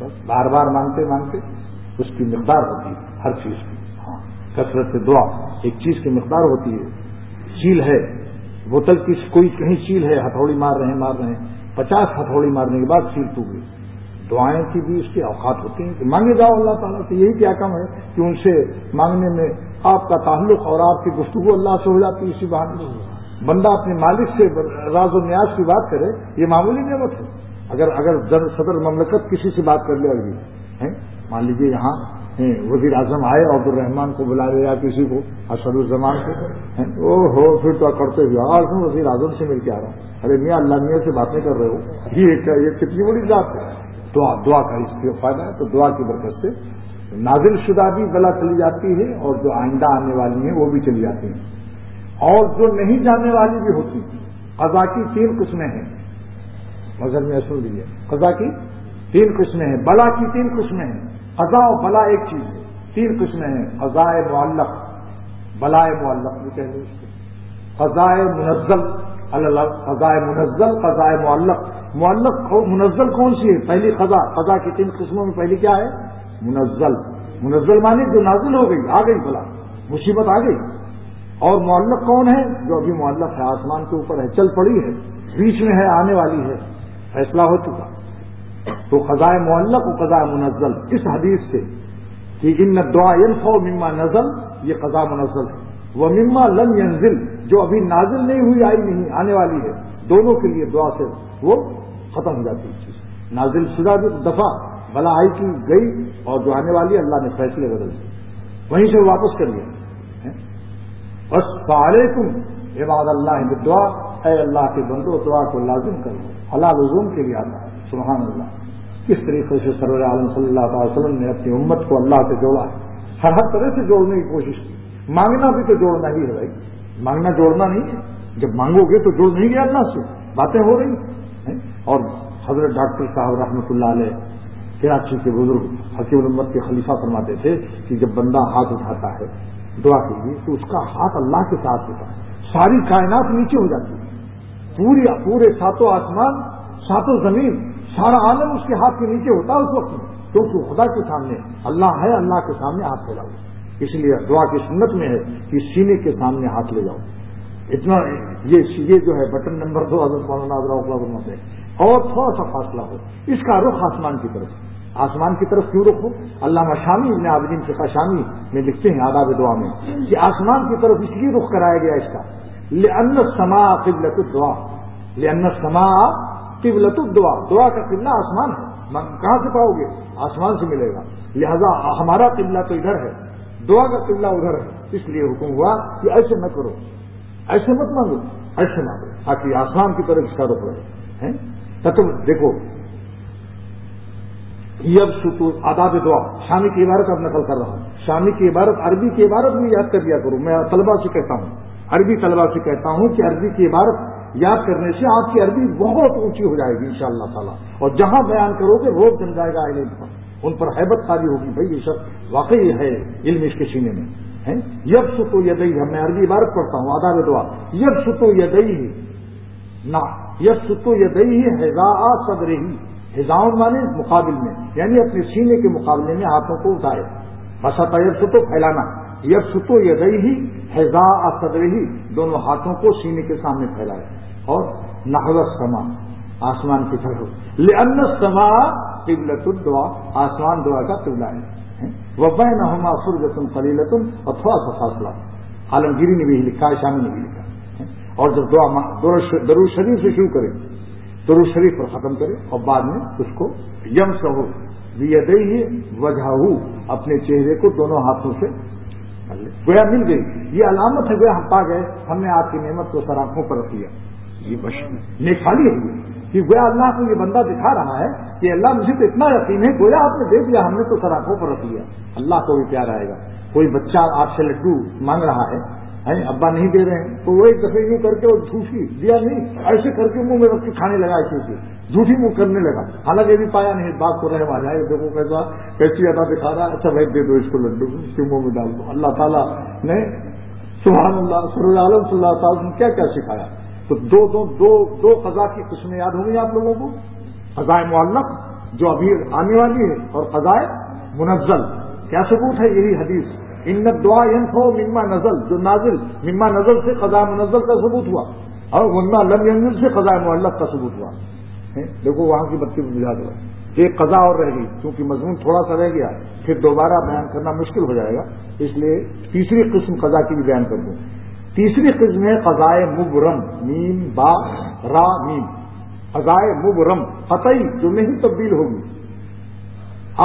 بس بار بار مانگتے مانگتے اس کی مقدار ہوتی ہے ہر چیز کی. ہاں کثرت سے دعا ایک چیز کی مقدار ہوتی ہے. چیل ہے بوتل کی، کوئی کہیں چیل ہے، ہتھوڑی مار رہے ہیں 50 ہتھوڑی مارنے کے بعد چیل ٹوٹ گئی. دعائیں کی بھی اس کی اوقات ہوتی ہیں کہ مانگے جاؤ اللہ تعالیٰ سے. یہی کیا کم ہے کہ ان سے مانگنے میں آپ کا تعلق اور آپ کی گفتگو اللہ سے ہو جاتی ہے. اسی بہانے بندہ اپنے مالک سے راز و نیاز کی بات کرے، یہ معمولی نعمت ہے. اگر صدر مملکت کسی سے بات کر لے ابھی، مان لیجیے یہاں وزیر اعظم آئے عبد الرحمان کو بلا لے یا کسی کو اسد الزمان کو، پھر تو کرتے ہوئے وزیر اعظم سے مل کے آ رہا ہوں. ارے میاں اللہ میاں سے باتیں کر رہے ہو، یہ کتنی بڑی ذات ہے. دعا کا اس کے فائدہ ہے. تو دعا کی برکت سے نازل شدہ بھی بلا چلی جاتی ہے اور جو آئندہ آنے والی ہیں وہ بھی چلی جاتی ہیں، اور جو نہیں جانے والی بھی ہوتی ہیں. قضا کی 3 قسمیں ہیں مذہب میں، سن لیجیے. قضا کی 3 قسمیں ہیں، بلا کی 3 قسمیں ہیں. قضا و بلا ایک چیز ہے، 3 قسمیں ہیں. قضائے معلق، بلائے معلق بھی کہتے ہیں. قضائے منزل، قضائے منزل، قضائے معلق. معلق منزل کون سی ہے؟ پہلی قضا کی 3 قسموں میں پہلی کیا ہے؟ منزل. منزل مانے جو نازل ہو گئی، آ گئی بلا، مصیبت آ گئی. اور معلق کون ہے؟ جو ابھی معلق ہے، آسمان کے اوپر ہے، چل پڑی ہے، بیچ میں ہے، آنے والی ہے، فیصلہ ہو چکا. تو قضاء معلق و قضاء منزل اس حدیث سے کہ ان الدعاء ينفع مما نزل، یہ قضاء منزل ہے. وہ مما لم ينزل، جو ابھی نازل نہیں ہوئی، آئی نہیں، آنے والی ہے، دونوں کے لیے دعا سے وہ ختم ہو جاتی ہے چیز. نازل شدہ بھی دفعہ بلا آئی کی گئی، اور جو آنے والی اللہ نے فیصلے بدل دیے، وہیں سے واپس کر لیا. بس فعلیکم عباد اللہ بالدعاء، اے اللہ کے بندو دعا کو لازم کرو. حلال لزوم کے لیے آتا ہے. سبحان اللہ. کس طریقے سے سرور عالم صلی اللہ علیہ وسلم نے اپنی امت کو اللہ سے جوڑا ہے، ہر طرح سے جوڑنے کی کوشش کی. مانگنا بھی تو جوڑنا ہی ہے بھائی، مانگنا جوڑنا نہیں ہے. جب مانگو گے تو جوڑ نہیں گیا اللہ سے، باتیں ہو رہی ہیں. اور حضرت ڈاکٹر صاحب رحمۃ اللہ علیہ کراچی کے بزرگ حکیم الامت کے خلیفہ فرماتے تھے کہ جب بندہ ہاتھ اٹھاتا ہے دعا کے لیے تو اس کا ہاتھ اللہ کے ساتھ ہوتا ہے، ساری کائنات نیچے ہو جاتی ہے، پورے ساتوں آسمان، ساتوں زمین، سارا عالم اس کے ہاتھ کے نیچے ہوتا ہے اس وقت میں، کیونکہ خدا کے سامنے اللہ ہے، اللہ کے سامنے ہاتھ پھیلاؤ. اس لیے دعا کی سنت میں ہے کہ سینے کے سامنے ہاتھ لے جاؤ. اتنا یہ جو ہے بٹن نمبر 2 حضرت مولانا عبداللہ سے، اور تھوڑا سا فاصلہ ہو، اس کا رخ آسمان کی طرف. آسمان کی طرف کیوں رخ ہو؟ علامہ شامی ابن عابدین فقہ شامی میں لکھتے ہیں آداب دعا میں کہ آسمان کی طرف اس لیے رخ کرایا گیا اس کا لأن السماء قبلۃ الدعاء، لأن السماء قبلۃ الدعاء، دعا کا قبلہ آسمان ہے. کہاں سے پاؤ گے؟ آسمان سے ملے گا. لہذا ہمارا قبلہ تو ادھر ہے، دعا کا قبلہ ادھر ہے. اس لیے حکم ہوا کہ ایسے نہ کرو، ایسے مت مانگو، ایسے مانگو تاکہ آسمان کی طرف اس کا رخ رہے. تو دیکھو یب ستو آداب دعا، شامی کی عبارت اب نقل کر رہا ہوں. شامی کی عبارت عربی کی عبارت بھی یاد کر دیا کروں. میں طلبا سے کہتا ہوں، عربی طلبا سے کہتا ہوں کہ عربی کی عبارت یاد کرنے سے آپ کی عربی بہت اونچی ہو جائے گی انشاءاللہ تعالیٰ. اور جہاں بیان کرو گے روب جم جائے گا علم پر، ان پر ہیبت تاری ہوگی. بھائی یہ شخص واقعی ہے علم اس کے سینے میں ہے. یب ستو یدئی، میں عربی عبارت پڑھتا ہوں آداب دعا. یب ستو یدئی نہ، یب ستو یدئی حذاء صدرہ، حذاؤن مانے مقابل میں، یعنی اپنے سینے کے مقابلے میں ہاتھوں کو اٹھائے. بسطا یب ستو پھیلانا، یب ستو یدئی حذاء صدرہ، دونوں ہاتھوں کو سینے کے سامنے پھیلائے. اور نحو السماء، آسمان کی طرف. لأن السماء قبلۃ الدعاء، آسمان دعا کا قبلہ ہے. وبینہما فرجۃ قلیلۃ، اور تھوڑا سا فاصلہ. عالمگیری نے بھی لکھا ہے، شامی نے بھی لکھا. اور جب درود شریف سے شروع کرے، درود شریف پر ختم کرے، اور بعد میں اس کو یمسح بیدیہ وجہہ، اپنے چہرے کو دونوں ہاتھوں سے گویا مل گئی. یہ علامت ہے گویا ہم پا گئے، ہم نے آپ کی نعمت کو سر آنکھوں پر رکھ لیا. یہ بش نیکھالی ہے کہ گویا اللہ کو یہ بندہ دکھا رہا ہے کہ اللہ مجھے تو اتنا یقین ہے، گویا آپ نے دے دیا، ہم نے تو سر آنکھوں پر رکھ لیا. اللہ کو بھی پیار آئے گا. کوئی بچہ آپ سے لڈو مانگ رہا ہے، ابا نہیں دے رہے ہیں، تو وہ ایک دفعہ یوں کر کے اور جھوٹی دیا نہیں، ایسے کر کے منہ میں رکھ کے کھانے لگا، ایسے جھوٹی منہ کرنے لگا. حالانکہ یہ بھی پایا نہیں، اس بات کو رحم آ جائے، دیکھو کیسی ادا دکھا رہا ہے. اچھا بھائی دے دو اس کو لڈو، اس کے منہ میں ڈال دو. اللہ تعالیٰ نے سبحان اللہ سرور عالم صلی اللہ تعالیٰ نے کیا کیا سکھایا. تو دو قضا کی قسمیں یاد ہوں گی آپ لوگوں کو. قضاء معلق جو ابھی آنے والی ہے، اور قضاء منزل. کیا ثبوت ہے؟ یہی حدیث ان الدعاء ينفع مما نزل، جو نازل مما نزل سے قضاء منزل کا ثبوت ہوا، اور مما لم ينزل سے قضاء معلق کا ثبوت ہوا. دیکھو وہاں کی بتی بجھا دو. ایک قضا اور رہ گئی، کیونکہ مضمون تھوڑا سا رہ گیا، پھر دوبارہ بیان کرنا مشکل ہو جائے گا، اس لیے تیسری قسم قضا کی بھی بیان کر دوں. تیسری قسم ہے قضاء مبرم، میم با را میم. قضاء مبرم قطعی، جو نہیں تبدیل ہوگی،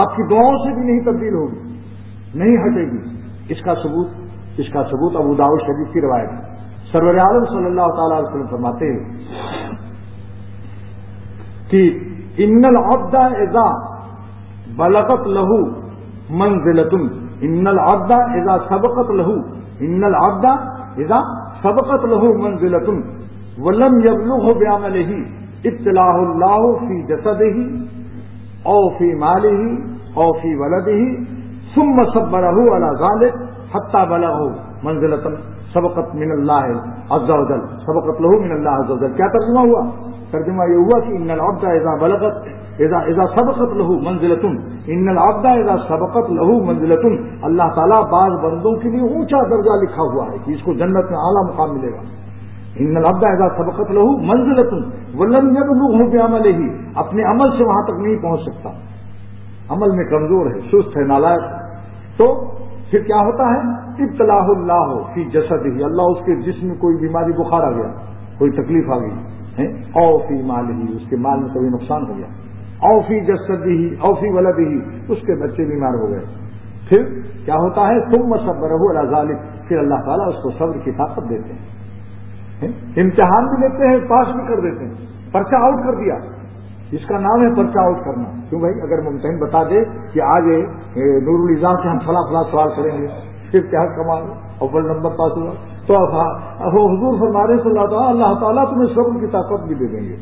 آپ کی دعاؤں سے بھی نہیں تبدیل ہوگی، نہیں ہٹے گی. اس کا ثبوت ابو داؤد شریف کی روایت ہے. سرور عالم صلی اللہ تعالی علیہ وسلم فرماتے ہیں کہ ان العبد اذا بلغت له منزلۃ، ان العبد اذا سبقت له، ان العبد اذا سبقت له منزلۃ ولم يبلغ بعمله ابتلاه الله في جسده او في ماله او في ولده ثم صبره على ذلك حتى بلغه منزلة سبقت من الله عز وجل، سبقت له من الله عز وجل. کیا ترجمہ ہوا؟ ترجمہ یہ ہوا کہ ان العبد اذا سبقت له منزلۃ، ان العبد اذا سبقت له منزلۃ، اللہ تعالیٰ بعض بندوں کے لیے اونچا درجہ لکھا ہوا ہے کہ اس کو جنت میں اعلیٰ مقام ملے گا. ان العبد اذا سبقت له منزلۃ ولم يبلغه بعمله، اپنے عمل سے وہاں تک نہیں پہنچ سکتا، عمل میں کمزور ہے، سست ہے، نالائق، تو پھر کیا ہوتا ہے؟ ابتلاہ اللہ فی جسدہ، اللہ اس کے جسم میں کوئی بیماری، بخار آ گیا، کوئی تکلیف آ گئی، او فی مالہ، اس کے مال میں کبھی نقصان ہو گیا، او فی جسدہ، او فی ولدہ، اس کے بچے بیمار ہو گئے. پھر کیا ہوتا ہے؟ ثم صبرہ علی ذلک، پھر اللہ تعالیٰ اس کو صبر کی طاقت دیتے ہیں، امتحان بھی لیتے ہیں، پاس بھی کر دیتے ہیں. پرچہ آؤٹ کر دیا، اس کا نام ہے پرچہ آؤٹ کرنا. کیوں بھائی؟ اگر ممتحن بتا دے کہ آج نور النظام سے ہم فلاں سوال کریں گے، پھر کیا کمال، اول نمبر پاس ہوا، تو حضور فرما رہے صلی اللہ تعالیٰ تمہیں صبر کی طاقت بھی دے دیں گے.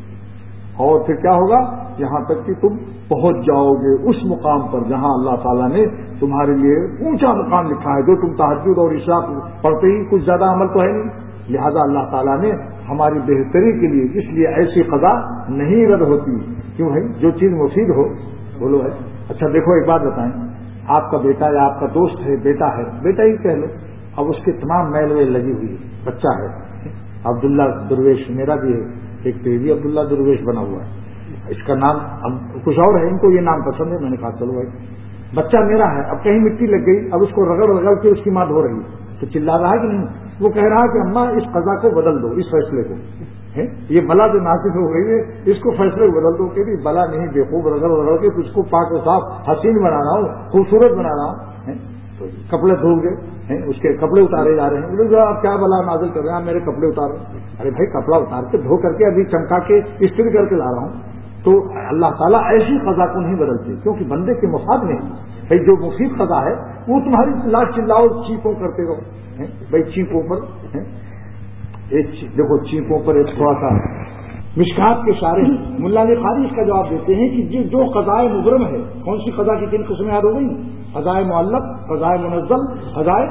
اور پھر کیا ہوگا؟ یہاں تک کہ تم پہنچ جاؤ گے اس مقام پر جہاں اللہ تعالیٰ نے تمہارے لیے اونچا مقام لکھا ہے، جو تم تہجد اور عشاء پڑھتے ہی کچھ زیادہ عمل تو ہے نہیں. لہذا اللہ تعالیٰ نے ہماری بہتری کے لیے، اس لیے ایسی قضا نہیں رد ہوتی. کیوں ہے؟ جو چیز مفید ہو بولو ہے. اچھا دیکھو ایک بات بتائیں، آپ کا بیٹا یا آپ کا دوست ہے، بیٹا ہی کہہ لو، اب اس کے تمام میل ویل لگی ہوئی ہے، بچہ ہے، عبداللہ درویش، میرا بھی ہے ایک بیبی عبداللہ درویش بنا ہوا ہے، اس کا نام اب کچھ اور ہے، ان کو یہ نام پسند ہے، میں نے کہا چلو بھائی بچہ میرا ہے. اب کہیں مٹی لگ گئی، اب اس کو رگڑ کے اس کی ماں دھو رہی ہے، تو چلا رہا ہے کہ نہیں؟ وہ کہہ رہا ہے کہ اماں اس قضا کو بدل دو، اس فیصلے کو، یہ بلا جو نازل ہو گئی ہے اس کو فیصلے کو بدل دو. کہ بلا نہیں، بےخوب رگڑ کے اس کو پاک و صاف حسین بنا رہا ہوں، خوبصورت بنا رہا ہوں. تو کپڑے دھو گئے، اس کے کپڑے اتارے جا رہے ہیں، بولے آپ کیا بلا نازل کر رہے ہیں، میرے کپڑے اتار رہے ہیں. ارے بھائی کپڑا اتار کے دھو کر کے ابھی چمکا کے استری کر کے لا رہا ہوں. تو اللہ تعالیٰ ایسی قضا کو نہیں بدلتے، کیونکہ بندے کے مفاد میں بھائی جو مفید قضا ہے وہ تمہاری لاش چلاؤ چیخوں کرتے رہو. بھائی چیخوں پر دیکھو، چیخوں پر ایک تھوڑا سا مشکات کے شارح ملا علی قاری اس کا جواب دیتے ہیں کہ جو قضائے مبرم ہے، کون سی قضا کی کن قسمیں یاد ہو گئی؟ قضائے معلق، قضائے منزل، قضائے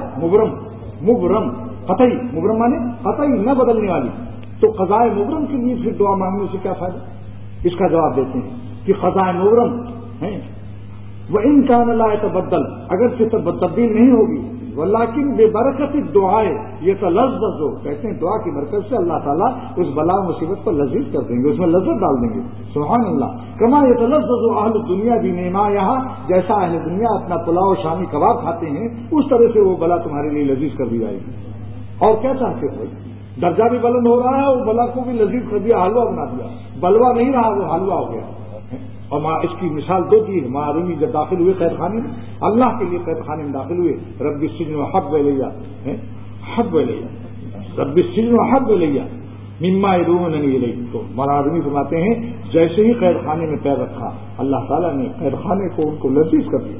مبرم قطعی، مبرم مانے قطعی نہ بدلنے والی. تو قضائے مبرم کے لیے پھر دعا مانگنے سے کیا فائدہ؟ اس کا جواب دیتے ہیں کہ قضائے مبرم ہے وہ ان کا لا يتبدل، اگر سے تبدیل نہیں ہوگی، ولیکن بے برکت دعائے یہ تلذذ ہو، کہتے ہیں دعا کی برکت سے اللہ تعالیٰ اس بلا مصیبت کو لذیذ کر دیں گے، اس میں لذت ڈال دیں گے. سبحان اللہ. کما یتلذذ اہل دنیا بنعما، یہاں جیسا اہل دنیا اپنا پلاؤ شامی کباب کھاتے ہیں اس طرح سے وہ بلا تمہارے لیے لذیذ کر دی جائے گی. اور کیا چاہتے ہو بھائی؟ درجہ بھی بلند ہو رہا ہے اور بلا کو بھی لذیذ کر دیا، حلوہ بنا دیا. بلوا نہیں رہا، وہ حلوہ ہو گیا. اور اس کی مثال دو چیز، معرومی جب داخل ہوئے قید خانے میں، اللہ کے لیے قید خانے میں داخل ہوئے، رب السجن حب الیہ، حب الیہ، رب السجن حب الیہ مما یدعوننی الیہ. تو معرومی فرماتے ہیں جیسے ہی قید خانے میں پیر رکھا اللہ تعالیٰ نے قید خانے کو ان کو لذیذ کر دیا.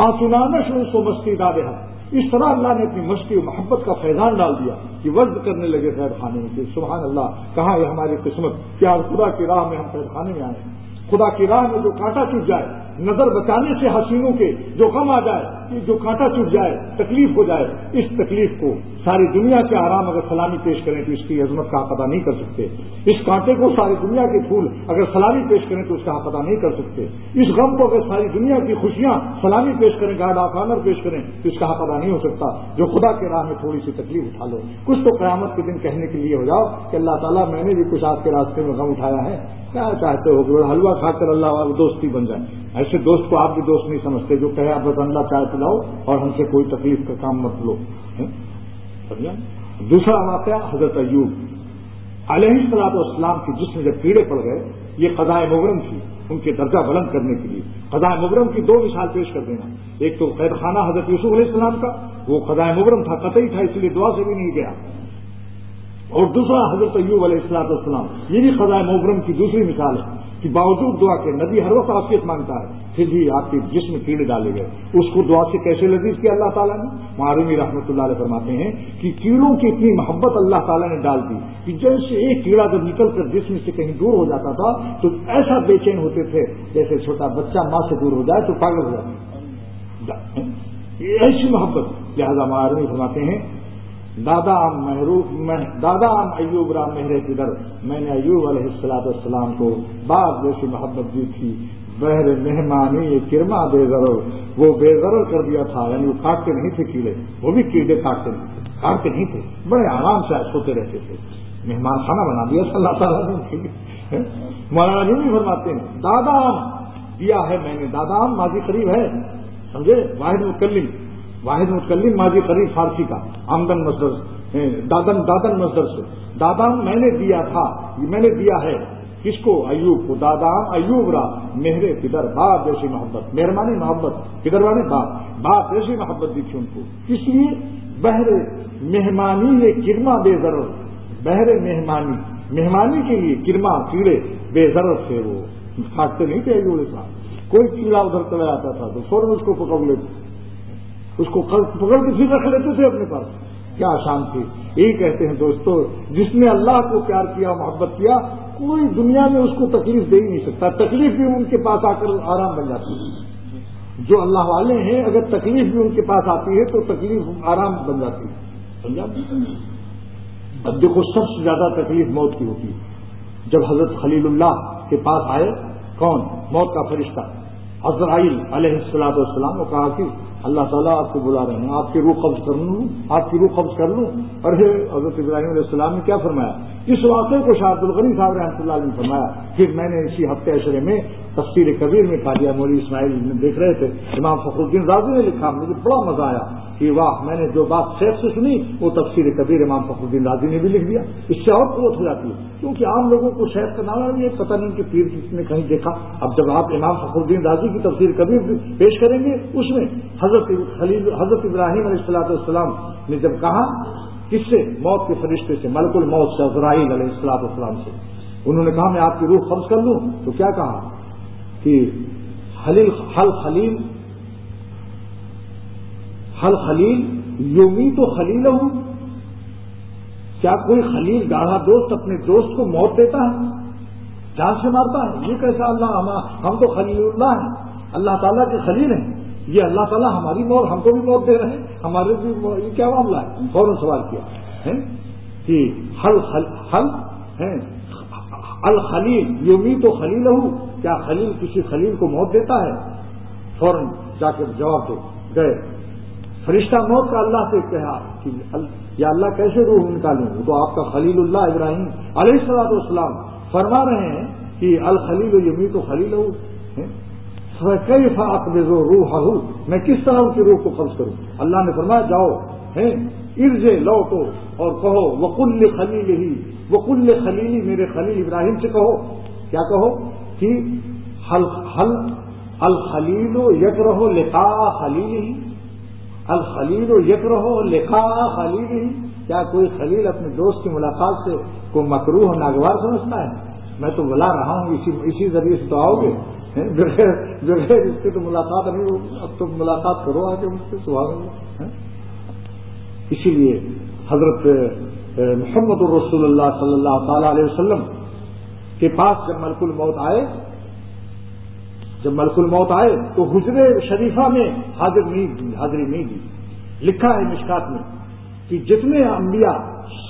آسنانہ شروع کو مستی دادہ، اس طرح اللہ نے اپنی مستی و محبت کا فیضان ڈال دیا کہ ورد کرنے لگے قید خانے میں. سبحان اللہ. کہاں ہے ہماری قسمت کہ آج خدا کی راہ میں ہم قید خانے میں آئے ہیں. خدا کی راہ میں جو کانٹا چٹ جائے، نظر بچانے سے حسینوں کے جو غم آ جائے، جو کانٹا چٹ جائے، تکلیف ہو جائے، اس تکلیف کو ساری دنیا کے آرام اگر سلامی پیش کریں تو اس کی عظمت کا حق ادا نہیں کر سکتے. اس کانٹے کو ساری دنیا کے پھول اگر سلامی پیش کریں تو اس کا حق ادا نہیں کر سکتے. اس غم کو اگر ساری دنیا کی خوشیاں سلامی پیش کریں، گارڈ آف آنر پیش کریں تو اس کا حق ادا نہیں ہو سکتا. جو خدا کے راہ میں تھوڑی سی تکلیف اٹھا لو، کچھ تو قیامت کے دن کہنے کے لیے ہو جاؤ کہ اللہ تعالیٰ میں نے بھی کچھ آپ کے راستے میں غم اٹھایا ہے، کیا چاہتے ہو کہ حلوہ کھا کر اللہ والا دوستی بن جائے. ایسے دوست کو آپ بھی دوست نہیں سمجھتے جو کہے آپ بس اللہ چائے پلاؤ اور ہم سے کوئی تکلیف کا کام مت لو. دوسرا واقعہ حضرت ایوب علیہ الصلوۃ والسلام کے جس میں جب کیڑے پڑ گئے، یہ قضائے مبرم تھی ان کے درجہ بلند کرنے کے لیے. قضائے مبرم کی دو مثال پیش کر دینا. ایک تو قید خانہ حضرت یوسف علیہ السلام کا، وہ قضائے مبرم تھا، قطعی تھا، اس لیے دعا سے بھی نہیں گیا. اور دوسرا حضرت ایوب علیہ الصلوۃ والسلام، یہ بھی قضائے مبرم کی دوسری مثال ہے کہ باوجود دعا کے نبی ہر وقت عافیت مانگتا ہے، پھر بھی آپ کے جسم میں کیڑے ڈالے گئے. اس کو دعا سے کیسے لذیذ کیا اللہ تعالیٰ نے؟ معرومی رحمۃ اللہ علیہ فرماتے ہیں کہ کیڑوں کی اتنی محبت اللہ تعالیٰ نے ڈال دی کہ جیسے ایک کیڑا جب نکل کر جسم سے کہیں دور ہو جاتا تھا تو ایسا بے چین ہوتے تھے جیسے چھوٹا بچہ ماں سے دور ہو جائے تو پاگل ہو جاتا. ایسی محبت. لہذا معرومی فرماتے ہیں دادا ہم ایوب را مہرے کدھر، میں نے ایوب علیہ السلام کو بعد جیسی محبت دی تھی، بہر مہمانی کرما بے ضرور، وہ بے ضرور کر دیا تھا، یعنی وہ کاٹتے نہیں تھے کیڑے، وہ بھی کیڑے کاٹتے نہیں تھے، بڑے آرام سے سوتے رہتے تھے، مہمان خانہ بنا دیا اللہ تعالیٰ نے۔ مولانا جی بھی فرماتے ہیں دادا دیا ہے میں نے، دادا ماضی قریب ہے، سمجھے، واحد متکلم ماضی قریب فارسی کا، آمدن مصدر، دادن مصدر سے، دادا میں نے دیا تھا، میں نے دیا ہے کس کو؟ ایوب کو، دادا ایوب را مہرے پدر، باپ جیسی محبت، مہربانی محبت، پدر والے باپ جیسی محبت دی تھی ان کو، اس لیے بہر مہمانی یہ کرما بے ضرور، بہر مہمانی کے لیے کرما کیڑے بے ضرور سے، وہ کاٹتے نہیں تھے ایوب علیہ السلام، کوئی کیڑا ادھر چلا آتا تھا تو فوراً اس کو پکڑ لیتے، اس کو پکڑ کے پھر رکھ لیتے تھے اپنے پاس، کیا شان تھی۔ یہی کہتے ہیں دوستو، جس نے اللہ کو پیار کیا، محبت کیا، کوئی دنیا میں اس کو تکلیف دے ہی نہیں سکتا، تکلیف بھی ان کے پاس آ کر آرام بن جاتی ہے۔ جو اللہ والے ہیں اگر تکلیف بھی ان کے پاس آتی ہے تو تکلیف آرام بن جاتی ہے، سمجھا؟ اب دیکھو سب سے زیادہ تکلیف موت کی ہوتی ہے۔ جب حضرت خلیل اللہ کے پاس آئے کون؟ موت کا فرشتہ عزرائیل علیہ السلام نے کہا کہ اللہ تعالیٰ آپ کو بلا رہے ہیں، آپ کی روح قبض کر لوں، اور حضرت ابراہیم علیہ السلام نے کیا فرمایا؟ اس واقعے کو شاہ عبد الغنی صاحب رحمۃ اللہ علیہ نے فرمایا، پھر میں نے اسی ہفتے عشرے میں تفسیر کبیر میں کہا دیا، مولوی اسماعیل میں دیکھ رہے تھے، امام فخر الدین رازی نے لکھا، مجھے بڑا مزہ آیا کہ واہ، میں نے جو بات شیخ سے سنی وہ تفسیر کبیر امام فخر الدین رازی نے بھی لکھ دیا، اس سے اور قوت ہو جاتی ہے، کیونکہ عام لوگوں کو شیخ کا نام بھی پتہ نہیں کہ پیر کس نے کہیں دیکھا۔ اب جب آپ امام فخر الدین رازی کی تفسیر کبیر پیش کریں گے، اس میں حضرت ابراہیم علیہ السلام نے جب کہا کس سے؟ موت کے فرشتے سے، ملک الموت سے، عزرائیل علیہ السلام سے، انہوں نے کہا میں آپ کی روح قبض کر لوں، تو کیا کہا کہ حل خلیل یومی تو خلیل ہوں، کیا کوئی خلیل گاڑھا دوست اپنے دوست کو موت دیتا ہے، جان سے مارتا ہے؟ یہ کیسا اللہ، ہم تو خلیل اللہ ہیں، اللہ تعالیٰ کے خلیل ہیں، یہ اللہ تعالیٰ ہماری موت، ہم کو بھی موت دے رہے ہیں، ہمارے بھی یہ کیا معاملہ ہے؟ فوراً سوال کیا کہ الخلیل یومی تو خلیل ہوں، کیا خلیل کسی خلیل کو موت دیتا ہے؟ فوراً جا کے جواب دے گئے فرشتہ موت کا اللہ سے کہا کہ یا اللہ کیسے روح نکالیں؟ وہ تو آپ کا خلیل اللہ ابراہیم علیہ السلام فرما رہے ہیں کہ الخلیل یومی تو خلیل ہوں، کیف اقبض روحہ، میں کس طرح ان کی روح کو قبض کروں؟ اللہ نے فرمایا جاؤ ارجع، لوٹو اور کہو وقل خلیلہ، وقل خلیلی، میرے خلیل ابراہیم سے کہو، کیا کہو کہ الخلیل یکرہ لقاء خلیلہ، الخلیل یکرہ لقاء خلیلہ، کیا کوئی خلیل اپنے دوست کی ملاقات سے کو مکروہ ناگوار سمجھتا ہے؟ میں تو بلا رہا ہوں، اسی ذریعے سے تو آؤ گے، بغیر اس کی تو ملاقات نہیں ہوگی، اب تو ملاقات کرو آ کے مجھ سے، سبحان اللہ۔ اسی لیے حضرت محمد الرسول اللہ صلی اللہ تعالی علیہ وسلم کے پاس جب ملک الموت آئے تو حجرے شریفہ میں حاضری نہیں دی۔ لکھا ہے مشکات میں کہ جتنے انبیاء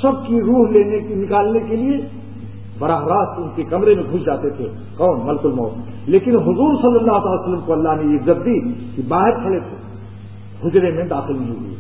سب کی روح نکالنے کے لیے براہ راست ان کے کمرے میں گھس جاتے تھے، کون؟ ملک الموت، لیکن حضور صلی اللہ علیہ وسلم کو اللہ نے عزت دی کہ باہر کھڑے تھے، حجرے میں داخل نہیں ہوئی،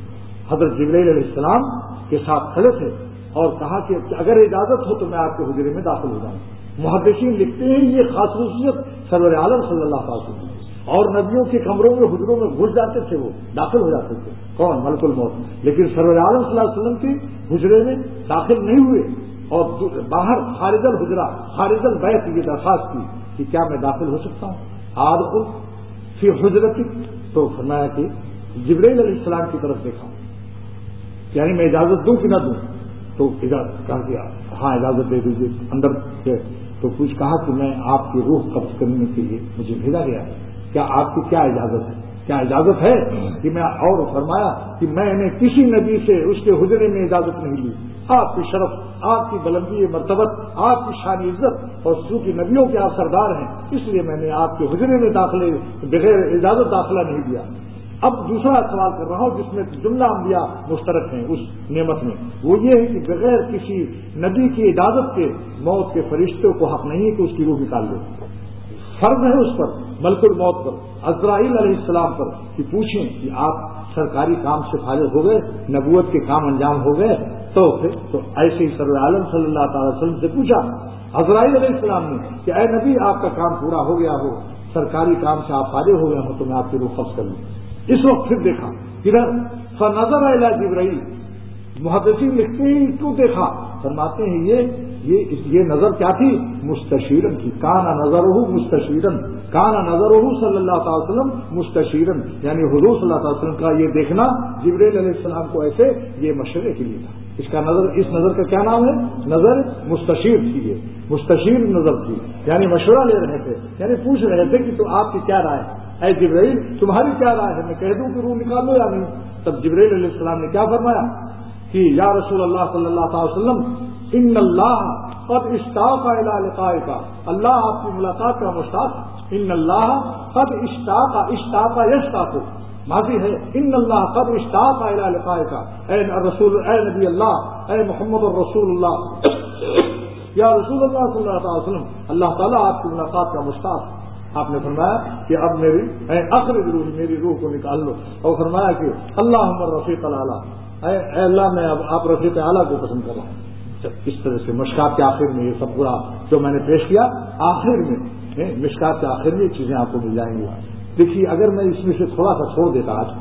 حضرت جبرائیل علیہ السلام کے ساتھ کھڑے تھے اور کہا کہ اگر اجازت ہو تو میں آپ کے حجرے میں داخل ہو جاؤں۔ محدثین لکھتے ہیں یہ خاص خصوصیت سرور عالم صلی اللہ علیہ وسلم، اور نبیوں کے کمروں میں حجروں میں گھس جاتے تھے، وہ داخل ہو جاتے تھے، کون؟ ملک الموت، لیکن سرور عالم صلی اللہ علیہ وسلم کے حجرے میں داخل نہیں ہوئے، اور باہر خارج الحجرہ، خارج البیت یہ درخواست کی کہ کیا میں داخل ہو سکتا ہوں؟ آدخل فی حجرتی، تو فرمایا کہ جبرائیل علیہ السلام کی طرف دیکھا، یعنی میں اجازت دوں کہ نہ دوں؟ تو اجازت کہا کہ ہاں اجازت دے دیجیے اندر سے، تو کچھ کہا کہ میں آپ کی روح قبض کرنے کے لیے مجھے بھیجا گیا ہے، کیا آپ کی کیا اجازت ہے؟ کیا اجازت ہے کہ میں؟ اور فرمایا کہ میں نے کسی نبی سے اس کے حجرے میں اجازت نہیں لی، آپ کی شرف، آپ کی بلندی مرتبت، آپ کی شان عزت، اور چونکہ نبیوں کے آپ سردار ہیں اس لیے میں نے آپ کے حجرے میں بغیر اجازت داخلہ نہیں دیا۔ اب دوسرا سوال کر رہا ہوں جس میں جملہ انبیاء مشترک ہیں اس نعمت میں، وہ یہ ہے کہ بغیر کسی نبی کی اجازت کے موت کے فرشتوں کو حق نہیں ہے کہ اس کی روح نکال لے. فرض ہے اس پر، ملک الموت پر، عزرائیل علیہ السلام پر کہ پوچھیں کہ آپ سرکاری کام سے فارغ ہو گئے، نبوت کے کام انجام ہو گئے، تو ایسے ہی سرور عالم صلی اللہ تعالی وسلم سے پوچھا عزرائیل علیہ السلام نے کہ اے نبی آپ کا کام پورا ہو گیا ہو، سرکاری کام سے آپ فارغ ہو گئے ہوں تو میں آپ کی روح قبض کر لوں. اس وقت پھر دیکھا ادھر فنظر الی جبرائیل، محدثین لکھتے ہیں کیوں دیکھا؟ فرماتے ہیں یہ نظر کیا تھی؟ مستشیرن کی. کانا نظرہ مستشیرن، کانا نظرہ صلی اللہ تعالی وسلم مستشیرن، یعنی حضور صلی اللہ تعالی وسلم کا یہ دیکھنا جبرائیل علیہ السلام کو ایسے یہ مشورے کے لیے تھا. اس نظر کا کیا نام ہے؟ نظر مستشیر تھی. یہ مستشیر نظر تھی، یعنی مشورہ لے رہے تھے، یعنی پوچھ رہے تھے کہ تو آپ کی کیا رائے ہے، اے جبرائیل تمہاری کیا رائے ہے، میں کہہ دوں کہ روح نکال لو یا نہیں؟ تب جبرائیل علیہ السلام نے کیا فرمایا کہ یا رسول اللہ صلی اللہ تعالی وسلم ان اللہ قد اشتاق الی لقائک، اللہ آپ کی ملاقات کا مشتاق ہے. ان اللہ قد اشتاق یشتاق ماضی ہے، ان اللہ قد اشتاق الی لقائک، اے نبی اللہ، اے محمد الرسول اللہ، یا رسول اللہ صلی اللہ تعالی وسلم، اللہ تعالیٰ آپ کی ملاقات کا مشتاق ہے. آپ نے فرمایا کہ اب میری اخرج روح، میری روح کو نکال لو، اور فرمایا کہ اللہم رفیق الاعلیٰ، اے اللہ میں اب آپ رفیق اعلیٰ کو پسند کر رہا ہوں. اس طرح سے مشکات کے آخر میں یہ سب پورا جو میں نے پیش کیا، آخر میں مشکات کے آخر میں یہ چیزیں آپ کو مل جائیں گی. دیکھیے اگر میں اس میں سے تھوڑا سا چھوڑ دیتا آج،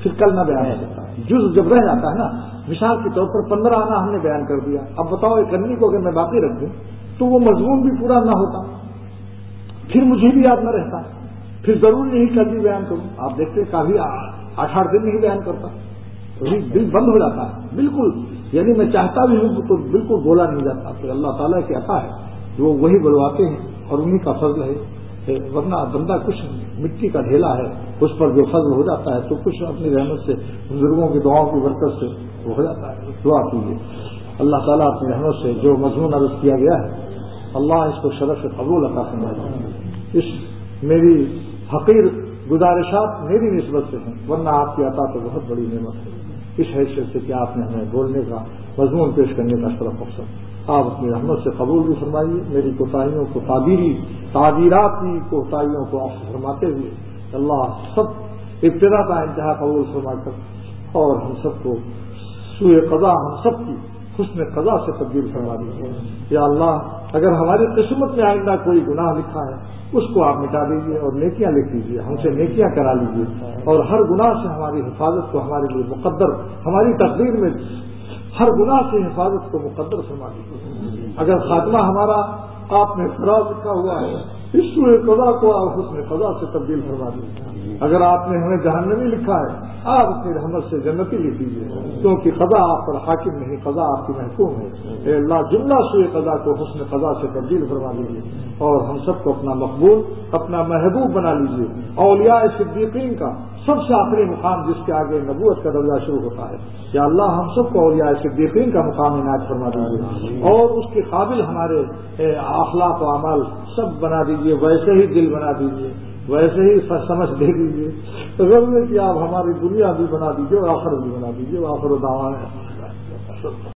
پھر کل نہ بیان ہو سکتا. جز جب رہ جاتا ہے نا، مثال کے طور پر 15 آنا ہم نے بیان کر دیا، اب بتاؤ ایک کرنی کو اگر میں باقی رکھ دوں تو وہ مضمون بھی پورا نہ ہوتا، پھر مجھے بھی یاد نہ رہتا، پھر ضرور نہیں کل بھی بیان کروں. آپ دیکھتے کافی 8 دن نہیں بیان کرتا، دل بند ہو جاتا ہے بالکل، یعنی میں چاہتا بھی ہوں تو بالکل بولا نہیں جاتا. پھر اللہ تعالیٰ کی عطا ہے، وہ وہی بلواتے ہیں اور انہی کا فضل ہے. ورنہ بندہ کچھ مٹی کا ڈھیلا ہے، اس پر جو فضل ہو جاتا ہے تو کچھ اپنی رحمت سے، بزرگوں کی دعاؤں کی برکت سے وہ ہو جاتا ہے. دعا کیجیے اللہ تعالیٰ اپنی رحمت سے جو مضمون عرض کیا گیا ہے اللہ اس کو شرف سے قبول عطا فرمائے. اس میری حقیر گزارشات میری نسبت سے ہیں، ورنہ آپ کی عطا تو بہت بڑی نعمت ہے. اس حیثیت سے کہ آپ نے ہمیں بولنے کا مضمون پیش کرنے کا شرف بخشا، آپ اپنی رحمت سے قبول بھی فرمائیے. میری کوتاہیوں کو تعبیرات کی کوتاہیوں کو آپ فرماتے ہوئے اللہ سب ابتدا کا انتہا قبول فرما کر اور ہم سب کو سوئے قضا، ہم سب کی حسن قضا سے تبدیل فرما دیجیے. یا اللہ اگر ہماری قسمت میں آئندہ کوئی گناہ لکھا ہے اس کو آپ مٹا دیجیے اور نیکیاں لکھ دیجیے، ہم سے نیکیاں کرا لیجیے، اور ہر گناہ سے ہماری حفاظت کو ہمارے لیے مقدر، ہماری تقدیر میں ہر گناہ سے حفاظت کو مقدر فرما دیجیے. اگر خاتمہ ہمارا آپ نے خراب لکھا ہوا ہے اس سوئے قضا کو آپ حسن قضا سے تبدیل فرما دیجیے. اگر آپ نے ہمیں جہنمی لکھا ہے آپ اپنی رحمت سے جنتی لکھ دیجیے، کیونکہ قضا آپ پر حاکم نہیں، قضا آپ کی محکوم ہے. اے اللہ جملہ سوئے قضا کو حسن قضا سے تبدیل فرما دیجیے اور ہم سب کو اپنا مقبول، اپنا محبوب بنا لیجیے. اولیاء صدیقین کا سب سے آخری مقام جس کے آگے نبوت کا درجہ شروع ہوتا ہے، یا اللہ ہم سب کو اولیاء صدیقین کا مقام عنایت فرما دیجیے اور اس کے قابل ہمارے اخلاق و اعمال سب بنا دیجیے، ویسے ہی دل بنا دیجیے، ویسے ہی سمجھ دے دیجیے. غرض ہے کہ آپ ہماری دنیا بھی بنا دیجیے اور آخرت بھی بنا دیجیے. آخر دعوانا